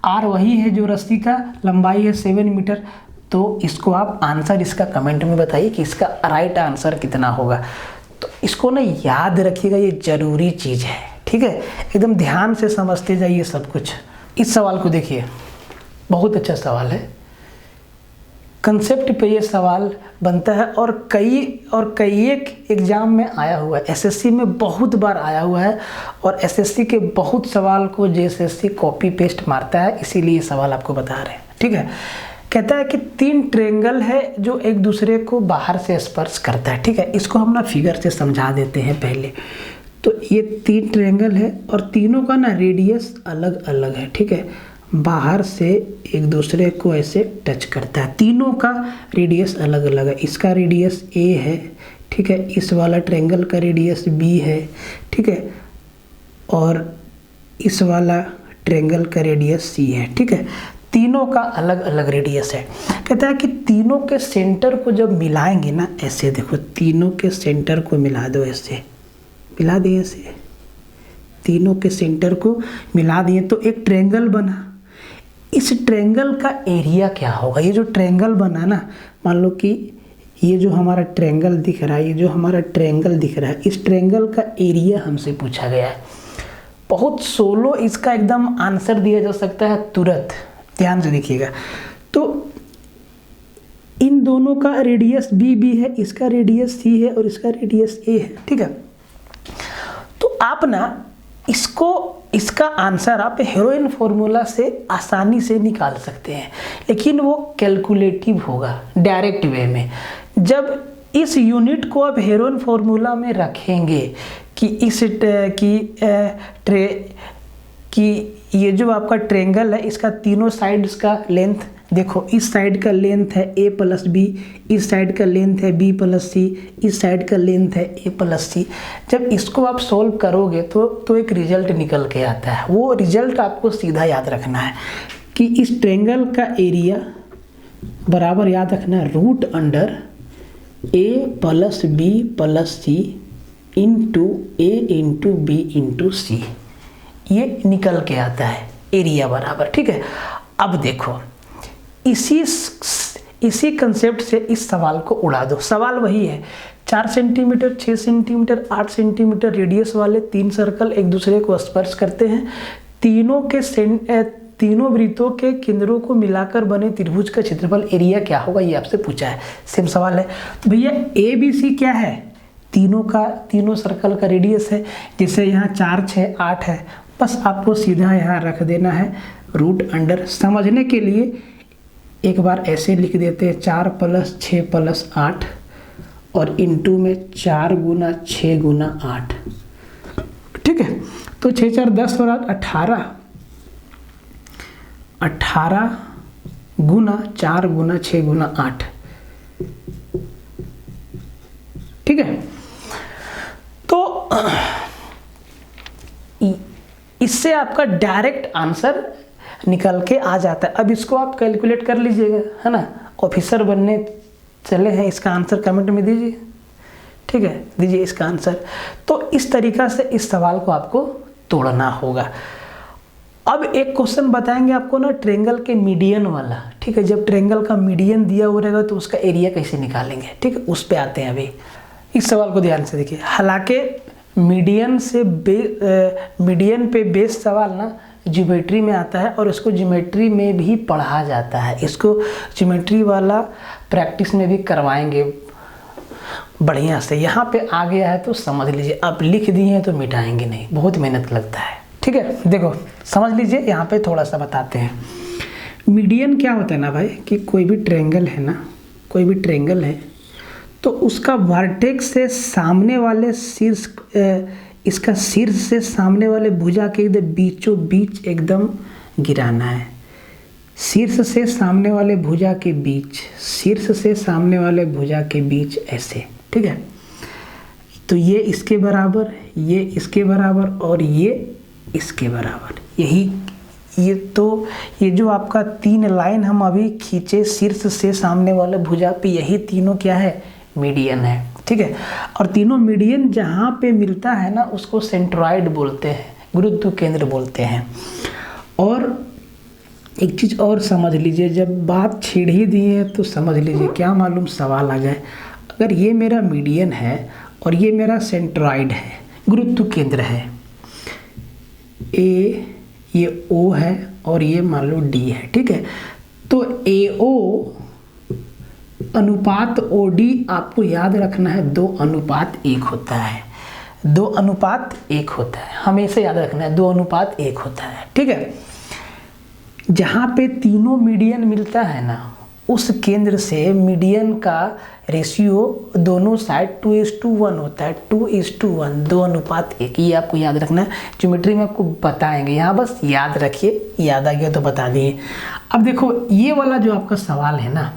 आर वही है जो रस्सी का लंबाई है 7 मीटर। तो इसको आप आंसर इसका कमेंट में बताइए कि इसका राइट आंसर कितना होगा। तो इसको ना याद रखिएगा, ये जरूरी चीज़ है, ठीक है। एकदम ध्यान से समझते जाइए सब कुछ। इस सवाल को देखिए, बहुत अच्छा सवाल है। कंसेप्ट पे ये सवाल बनता है और कई एक एग्जाम में आया हुआ है, एसएससी में बहुत बार आया हुआ है, और एसएससी के बहुत सवाल को जेएसएससी कॉपी पेस्ट मारता है, इसीलिए ये सवाल आपको बता रहे हैं, ठीक है। कहता है कि 3 ट्रायंगल है जो एक दूसरे को बाहर से स्पर्श करता है, ठीक है। इसको हम ना फिगर से समझा देते हैं पहले। तो ये 3 ट्रायंगल है और तीनों का ना रेडियस अलग अलग है, ठीक है। बाहर से एक दूसरे को ऐसे टच करता है, तीनों का रेडियस अलग अलग है। इसका रेडियस ए है, ठीक है, इस वाला ट्रायंगल का रेडियस बी है, ठीक है, और इस वाला ट्रायंगल का रेडियस सी है, ठीक है। तीनों का अलग अलग रेडियस है। कहता है कि तीनों के सेंटर को जब मिलाएंगे ना, ऐसे देखो, तीनों के सेंटर को मिला दो, ऐसे मिला दिए, ऐसे तीनों के सेंटर को मिला दिए तो एक ट्रायंगल बना। इस ट्रायंगल का एरिया क्या होगा? ये जो ट्रायंगल बना ना, मान लो कि ये जो हमारा ट्रायंगल दिख रहा है, ये जो हमारा ट्रायंगल दिख रहा है, इस ट्रायंगल का एरिया हमसे पूछा गया है। बहुत सोलो इसका एकदम आंसर दिया जा सकता है तुरंत, ध्यान से देखिएगा। तो इन दोनों का रेडियस बी है, इसका रेडियस सी है और इसका रेडियस ए है, ठीक है। तो आप ना इसका आंसर आप हेरोइन फॉर्मूला से आसानी से निकाल सकते हैं, लेकिन वो कैलकुलेटिव होगा डायरेक्ट वे में। जब इस यूनिट को आप हेरोइन फॉर्मूला में रखेंगे कि ये जो आपका ट्रायंगल है, इसका तीनों साइड्स का लेंथ देखो, इस साइड का लेंथ है a प्लस बी, इस साइड का लेंथ है b प्लस सी, इस साइड का लेंथ है a प्लस सी। जब इसको आप सोल्व करोगे तो एक रिजल्ट निकल के आता है। वो रिजल्ट आपको सीधा याद रखना है कि इस ट्रायंगल का एरिया बराबर, याद रखना है, root under a plus B plus C into a into B into C, ये निकल के आता है एरिया बराबर, ठीक है। अब देखो इसी कंसेप्ट से इस सवाल को उड़ा दो। सवाल वही है, 4 सेंटीमीटर, 6 सेंटीमीटर, 8 सेंटीमीटर रेडियस वाले 3 सर्कल एक दूसरे को स्पर्श करते हैं। तीनों वृत्तों के केंद्रों को मिलाकर बने त्रिभुज का क्षेत्रफल एरिया क्या होगा, ये आपसे पूछा है। सेम सवाल है। तो भैया ए बी सी क्या है? तीनों सर्कल का रेडियस है। जैसे यहाँ 4 6 8 है, बस आपको सीधा यहाँ रख देना है रूट अंडर। समझने के लिए एक बार ऐसे लिख देते हैं, 4 प्लस 6 प्लस 8 और इंटू में 4 गुना 6 गुना 8, ठीक है। तो 6 4 10 और 8 18 गुना 4 गुना 6 गुना 8, ठीक है। इससे आपका डायरेक्ट आंसर निकल के आ जाता है। अब इसको आप कैलकुलेट कर लीजिएगा, है ना। ऑफिसर बनने चले हैं, इसका आंसर कमेंट में दीजिए, ठीक है, दीजिए इसका आंसर। तो इस तरीका से इस सवाल को आपको तोड़ना होगा। अब एक क्वेश्चन बताएंगे आपको ना ट्रायंगल के मीडियन वाला, ठीक है। जब ट्रायंगल का मीडियन दिया हुआ रहेगा तो उसका एरिया कैसे निकालेंगे, ठीक है, उस पे आते हैं अभी। इस सवाल को ध्यान से देखिए। हालांकि मीडियन पे बेस सवाल ना ज्योमेट्री में आता है और इसको ज्योमेट्री में भी पढ़ा जाता है। इसको ज्योमेट्री वाला प्रैक्टिस में भी करवाएंगे बढ़िया से। यहाँ पे आ गया है तो समझ लीजिए, आप लिख दिए हैं तो मिटाएंगे नहीं, बहुत मेहनत लगता है, ठीक है। देखो समझ लीजिए, यहाँ पे थोड़ा सा बताते हैं। मीडियन क्या होता है ना भाई, कि कोई भी ट्रायंगल है ना, कोई भी ट्रायंगल है तो उसका वर्टेक्स से सामने वाले शीर्ष, इसका शीर्ष से सामने वाले भुजा के एकदम बीचों बीच एकदम गिराना है। शीर्ष से सामने वाले भुजा के बीच, शीर्ष से सामने वाले भुजा के बीच ऐसे, ठीक है। तो ये इसके बराबर, ये इसके बराबर और ये इसके बराबर, यही ये जो आपका 3 लाइन हम अभी खींचे शीर्ष से सामने वाले भुजा पे, यही तीनों क्या है, मीडियन है, ठीक है। और तीनों मीडियन जहाँ पे मिलता है ना उसको सेंट्रॉइड बोलते हैं, गुरुत्व केंद्र बोलते हैं। और एक चीज़ और समझ लीजिए, जब बात छेड़ ही दी है तो समझ लीजिए, क्या मालूम सवाल आ जाए। अगर ये मेरा मीडियन है और ये मेरा सेंट्रॉइड है, गुरुत्व केंद्र है, ये O है और ये मान लो D है, ठीक है। तो AO अनुपात OD आपको याद रखना है 2:1 होता है, 2:1 होता है, हमेशा याद रखना है 2:1 होता है, ठीक है। जहाँ पे तीनों मीडियन मिलता है ना उस केंद्र से मीडियन का रेशियो दोनों साइड 2:1 होता है, 2:1, 2:1। ये आपको याद रखना है, ज्योमेट्री में आपको बताएंगे, यहाँ बस याद रखिए, याद आ गया तो बता दिए। अब देखो ये वाला जो आपका सवाल है ना,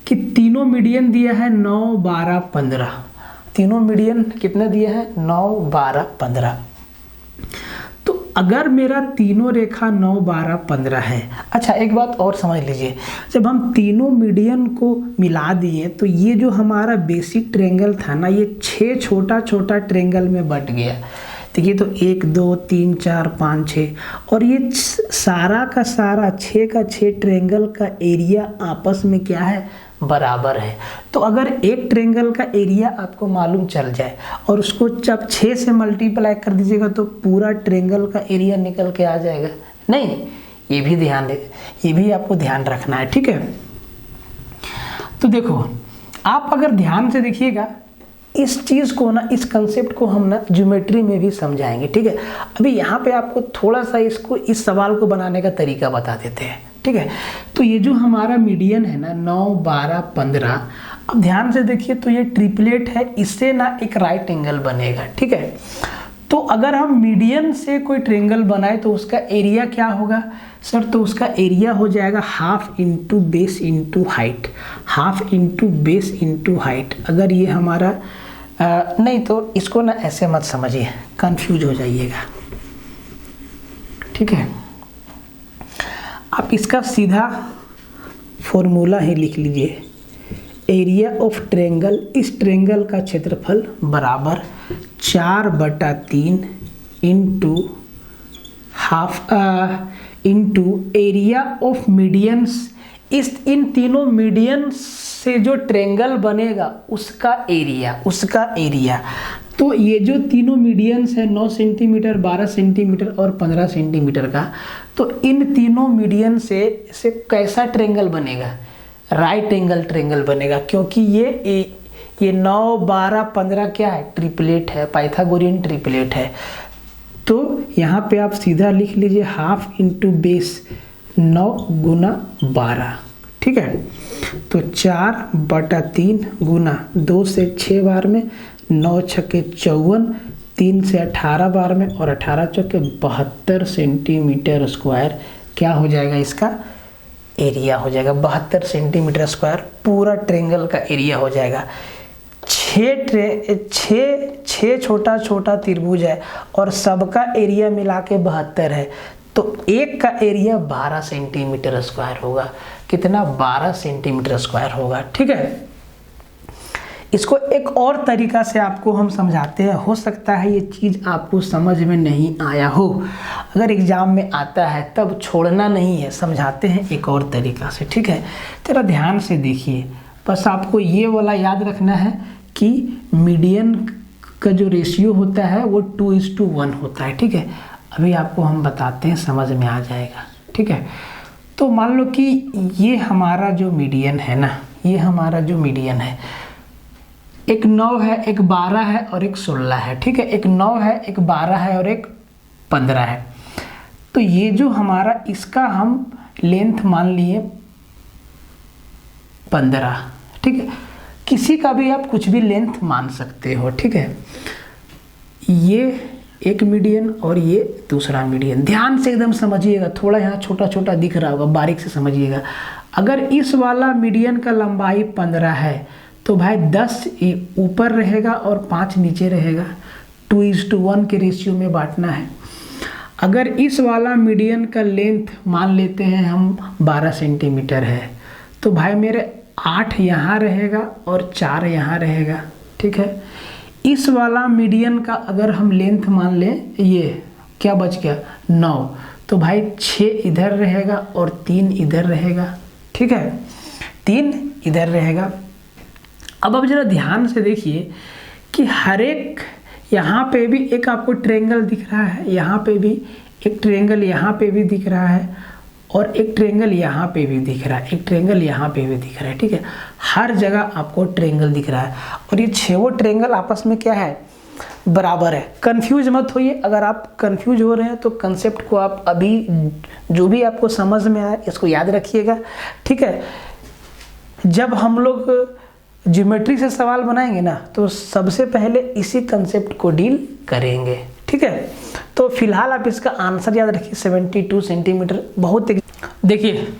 कि तीनों मीडियन दिया है 9, 12, 15, तीनों मीडियन कितने दिए हैं, 9, 12, 15। तो अगर मेरा तीनों रेखा 9, 12, 15 है, अच्छा एक बात और समझ लीजिए, जब हम तीनों मीडियन को मिला दिए तो ये जो हमारा बेसिक ट्रायंगल था ना, ये 6 छोटा छोटा ट्रायंगल में बट गया। देखिए तो 1, 2, 3, 4, 5, 6 और ये सारा का सारा 6 का 6 ट्रायंगल का एरिया आपस में क्या है, बराबर है। तो अगर एक ट्रायंगल का एरिया आपको मालूम चल जाए और उसको जब 6 से मल्टीप्लाई कर दीजिएगा तो पूरा ट्रायंगल का एरिया निकल के आ जाएगा। नहीं, ये भी ध्यान दे, ये भी आपको ध्यान रखना है, ठीक है। तो देखो आप अगर ध्यान से देखिएगा इस चीज़ को ना, इस कंसेप्ट को हम ना ज्योमेट्री में भी समझाएंगे, ठीक है। अभी यहाँ पे आपको थोड़ा सा इसको, इस सवाल को बनाने का तरीका बता देते हैं, ठीक है। तो ये जो हमारा मीडियन है ना 9, 12, 15, अब ध्यान से देखिए तो ये ट्रिपलेट है, इससे ना एक राइट एंगल बनेगा, ठीक है। तो अगर हम मीडियन से कोई ट्रायंगल बनाए तो उसका एरिया क्या होगा सर, तो उसका एरिया हो जाएगा half into base into height, half into base into height. अगर ये हमारा नहीं तो इसको ना ऐसे मत समझिए, कंफ्यूज हो जाइएगा, ठीक है। आप इसका सीधा फॉर्मूला ही लिख लीजिए, एरिया ऑफ ट्रायंगल, इस ट्रायंगल का क्षेत्रफल बराबर 4/3 into half into area of medians, इन तीनों मीडियंस से जो ट्रायंगल बनेगा उसका एरिया, तो ये जो तीनों मीडियंस है 9 सेंटीमीटर, 12 सेंटीमीटर और 15 सेंटीमीटर का, तो इन तीनों मीडियन से कैसा ट्रायंगल बनेगा, राइट एंगल ट्रायंगल बनेगा, क्योंकि ये 9, 12, 15 क्या है, ट्रिपलेट है, पाइथागोरियन ट्रिपलेट है। तो यहाँ पे आप सीधा लिख लीजिए हाफ इंटू बेस 9 गुना 12, ठीक है। तो 4/3 गुना 2 से 6 बार में, 9 छक्के 54, 3 से 18 बार में और 18 चौके 72 सेंटीमीटर स्क्वायर क्या हो जाएगा, इसका एरिया हो जाएगा 72 सेंटीमीटर स्क्वायर, पूरा ट्रायंगल का एरिया हो जाएगा। छः छोटा छोटा त्रिभुज है और सबका एरिया मिला के 72 है, तो एक का एरिया 12 सेंटीमीटर स्क्वायर होगा। कितना? 12 सेंटीमीटर स्क्वायर होगा। ठीक है, इसको एक और तरीका से आपको हम समझाते हैं, हो सकता है ये चीज़ आपको समझ में नहीं आया हो, अगर एग्जाम में आता है तब छोड़ना नहीं है, समझाते हैं एक और तरीका से। ठीक है, तेरा ध्यान से देखिए, बस आपको ये वाला याद रखना है कि मीडियन का जो रेशियो होता है वो 2:1 होता है। ठीक है, अभी आपको हम बताते हैं, समझ में आ जाएगा। ठीक है, तो मान लो कि ये हमारा जो मीडियन है ना, ये हमारा जो मीडियन है, एक 9 है, एक 12 है और एक 16 है। ठीक है, एक 9 है, एक 12 है और एक 15 है। तो ये जो हमारा, इसका हम लेंथ मान लिए 15। ठीक है, किसी का भी आप कुछ भी लेंथ मान सकते हो। ठीक है, ये एक मीडियन और ये दूसरा मीडियन, ध्यान से एकदम समझिएगा, थोड़ा यहाँ छोटा छोटा दिख रहा होगा, बारीक से समझिएगा। अगर इस वाला मीडियन का लंबाई 15 है तो भाई 10 ऊपर रहेगा और 5 नीचे रहेगा, 2:1 के रेशियो में बांटना है। अगर इस वाला मीडियन का लेंथ मान लेते हैं हम 12 सेंटीमीटर है, तो भाई मेरे 8 यहाँ रहेगा और 4 यहाँ रहेगा। ठीक है, इस वाला मीडियन का अगर हम लेंथ मान लें, ये क्या बच गया 9, तो भाई 6 इधर रहेगा और 3 इधर रहेगा। ठीक है, 3 इधर रहेगा। अब जरा ध्यान से देखिए कि हर एक, यहाँ पे भी एक आपको ट्रायंगल दिख रहा है, यहाँ पे भी एक ट्रायंगल, यहाँ पे भी दिख रहा है और एक ट्रायंगल यहाँ पे भी दिख रहा है, एक ट्रायंगल यहाँ पे भी दिख रहा है। ठीक है, हर जगह आपको ट्रायंगल दिख रहा है और ये 6 ट्रायंगल आपस में क्या है? बराबर है। कंफ्यूज मत होइए, अगर आप कंफ्यूज हो रहे हैं तो कंसेप्ट को आप अभी जो भी आपको समझ में आए इसको याद रखिएगा। ठीक है, जब हम लोग ज्योमेट्री से सवाल बनाएंगे ना तो सबसे पहले इसी कंसेप्ट को डील करेंगे। ठीक है, तो फिलहाल आप इसका आंसर याद रखिए, 72 सेंटीमीटर। बहुत देखिए,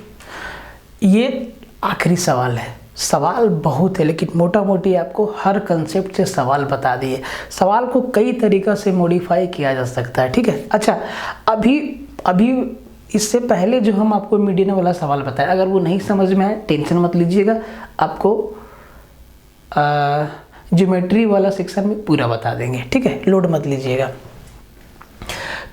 ये आखिरी सवाल है, सवाल बहुत है लेकिन मोटा मोटी आपको हर कंसेप्ट से सवाल बता दिए। सवाल को कई तरीक़ा से मॉडिफाई किया जा सकता है। ठीक है, अच्छा अभी इससे पहले जो हम आपको मीडियन वाला सवाल बताए, अगर वो नहीं समझ में आए टेंशन मत लीजिएगा, आपको ज्योमेट्री वाला सेक्शन में पूरा बता देंगे। ठीक है, लोड मत लीजिएगा।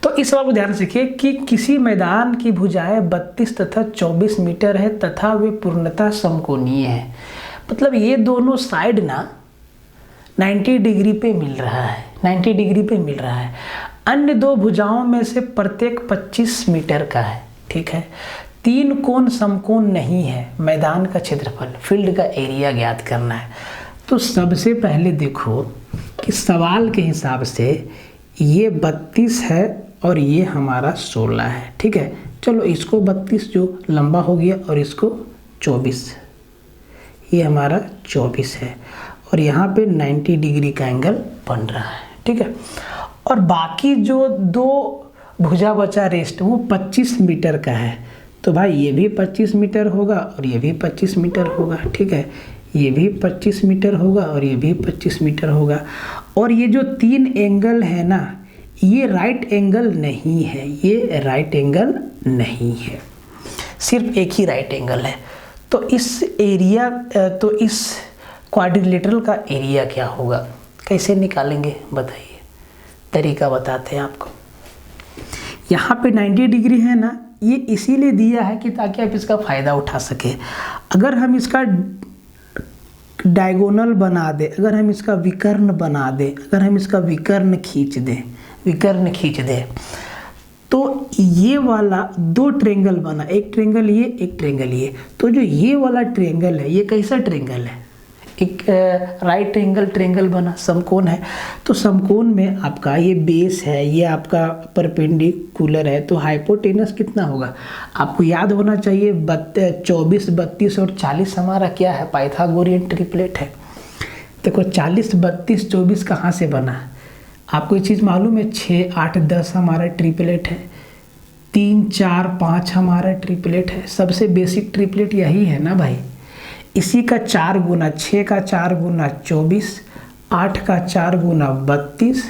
तो इस बात को ध्यान से रखिए कि किसी मैदान की भुजाएं 32 तथा 24 मीटर है तथा वे पूर्णतः समकोणीय है। मतलब ये दोनों साइड ना 90 डिग्री पे मिल रहा है, 90 डिग्री पे मिल रहा है। अन्य दो भुजाओं में से प्रत्येक 25 मीटर का है। ठीक है, 3 कोण समकोण नहीं है। मैदान का क्षेत्रफल, फील्ड का एरिया ज्ञात करना है। तो सबसे पहले देखो कि सवाल के हिसाब से ये 32 है और ये हमारा 16 है। ठीक है, चलो इसको 32 जो लंबा हो गया और इसको 24, ये हमारा 24 है और यहाँ पे 90 डिग्री का एंगल बन रहा है। ठीक है, और बाकी जो 2 भुजा बचा रेस्ट वो 25 मीटर का है, तो भाई ये भी 25 मीटर होगा और ये भी 25 मीटर होगा। ठीक है, ये भी 25 मीटर होगा और ये भी 25 मीटर होगा। और ये जो 3 एंगल है ना, ये राइट एंगल नहीं है, ये राइट एंगल नहीं है, सिर्फ एक ही राइट एंगल है। तो इस एरिया, तो इस क्वाड्रिलेटरल का एरिया क्या होगा, कैसे निकालेंगे बताइए? तरीका बताते हैं आपको। यहाँ पे 90 डिग्री है ना, ये इसीलिए दिया है कि ताकि आप इसका फ़ायदा उठा सके। अगर हम इसका डायगोनल बना दे, अगर हम इसका विकर्ण बना दे, अगर हम इसका विकर्ण खींच दें, तो ये वाला 2 ट्रायंगल बना, एक ट्रायंगल ये, एक ट्रायंगल ये। तो जो ये वाला ट्रायंगल है, ये कैसा ट्रायंगल है? एक राइट एंगल ट्रायंगल बना, समकोण है। तो समकोण में आपका ये बेस है, ये आपका परपेंडिकुलर है, तो हाइपोटेनस कितना होगा आपको याद होना चाहिए। 24, 32 और 40 हमारा क्या है? पाइथागोरियन ट्रिपलेट है। देखो 40, 32, 24 कहाँ से बना? आपको ये चीज़ मालूम है, 6, 8, 10 हमारा ट्रिपलेट है, 3, 4, 5 हमारा ट्रिपलेट है। सबसे बेसिक ट्रिपलेट यही है ना भाई। इसी का 4 गुना, 6 का 4 गुना 24 8 का 4 गुना 32,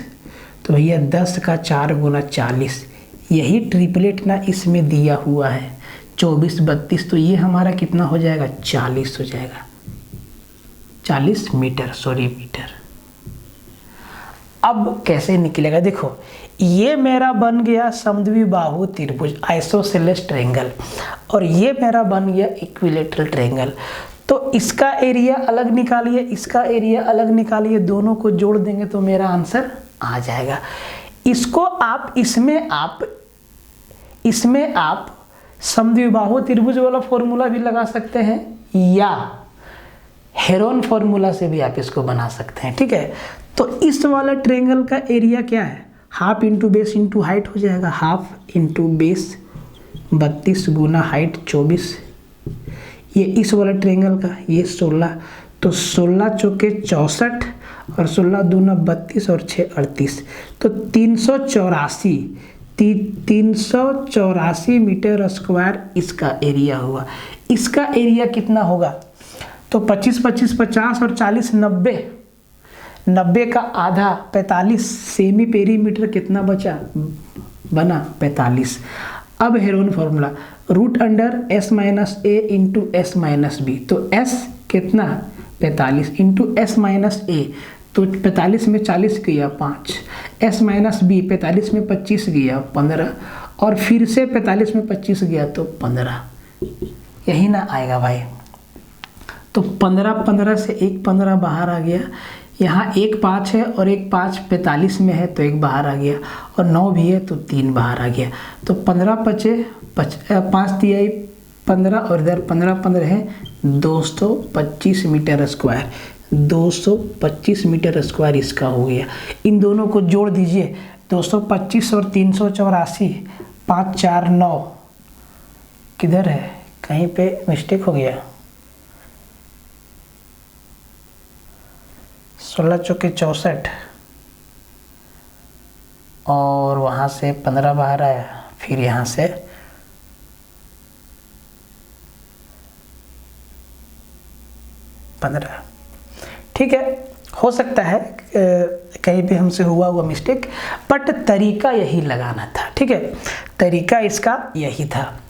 तो भैया 10 का 4 गुना 40। यही ट्रिपलेट ना इसमें दिया हुआ है 24 32, तो ये हमारा कितना हो जाएगा 40 हो जाएगा, 40 मीटर, सॉरी मीटर। अब कैसे निकलेगा, देखो ये मेरा बन गया समद्विबाहु त्रिभुज आइसोसेलेस ट्रायंगल, और ये मेरा बन गया इक्विलेटरल ट्रायंगल। तो इसका एरिया अलग निकालिए, इसका एरिया अलग निकालिए, दोनों को जोड़ देंगे तो मेरा आंसर आ जाएगा। इसको आप इसमें आप समद्विबाहु त्रिभुज वाला फॉर्मूला भी लगा सकते हैं, या हेरोन फॉर्मूला से भी आप इसको बना सकते हैं, ठीक है। तो इस वाला ट्रायंगल का एरिया क्या है, half into base into height हो जाएगा, हाफ इंटू बेस 32 गुना हाइट 24। ये इस वाला ट्रायंगल का ये 16, तो 16 चौके 64 और 16 दूना 32 और 6 38, तो 384 मीटर स्क्वायर इसका एरिया हुआ। इसका एरिया कितना होगा, तो 25 25 50 और 40 90, 90 का आधा 45, सेमी पेरीमीटर कितना बचा, बना 45। अब Heron formula root under s minus A into S minus B, तो s कितना 45 इंटू एस माइनस ए, तो 45 में 40 गया 5, s माइनस बी 45 में 25 गया 15, और फिर से 45 में 25 गया तो 15, यही ना आएगा भाई। तो 15 से एक 15 बाहर आ गया, यहाँ एक 5 है और एक 5 45 में है तो एक बाहर आ गया, और 9 भी है तो 3 बाहर आ गया। तो 15 बचे 5 दिया 15, और इधर 15 है 225 मीटर स्क्वायर, 225 मीटर स्क्वायर इसका हो गया। इन दोनों को जोड़ दीजिए, 225 और 384, 5 4 9, किधर है, कहीं पे मिस्टेक हो गया, 16 चौके 64 और वहाँ से 15 बाहर आया, फिर यहाँ से 15, ठीक है। हो सकता है कहीं पे हमसे हुआ मिस्टेक, बट तरीका यही लगाना था, ठीक है, तरीका इसका यही था।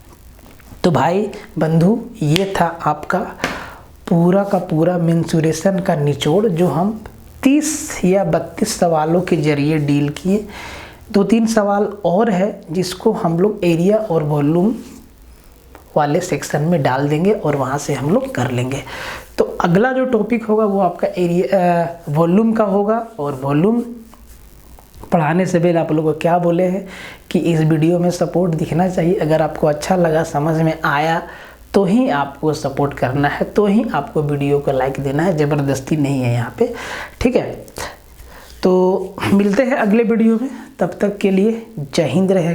तो भाई बंधु, ये था आपका पूरा का पूरा मेंसुरेशन का निचोड़, जो हम 30 या 32 सवालों के जरिए डील किए। 2-3 सवाल और है जिसको हम लोग एरिया और वॉल्यूम वाले सेक्शन में डाल देंगे और वहाँ से हम लोग कर लेंगे। तो अगला जो टॉपिक होगा वो आपका एरिया वॉल्यूम का होगा, और वॉल्यूम पढ़ाने से पहले आप लोगों को क्या बोले हैं कि इस वीडियो में सपोर्ट दिखना चाहिए। अगर आपको अच्छा लगा, समझ में आया, तो ही आपको सपोर्ट करना है, तो ही आपको वीडियो को लाइक देना है, ज़बरदस्ती नहीं है यहाँ पे, ठीक है। तो मिलते हैं अगले वीडियो में, तब तक के लिए जय हिंद रहेगा।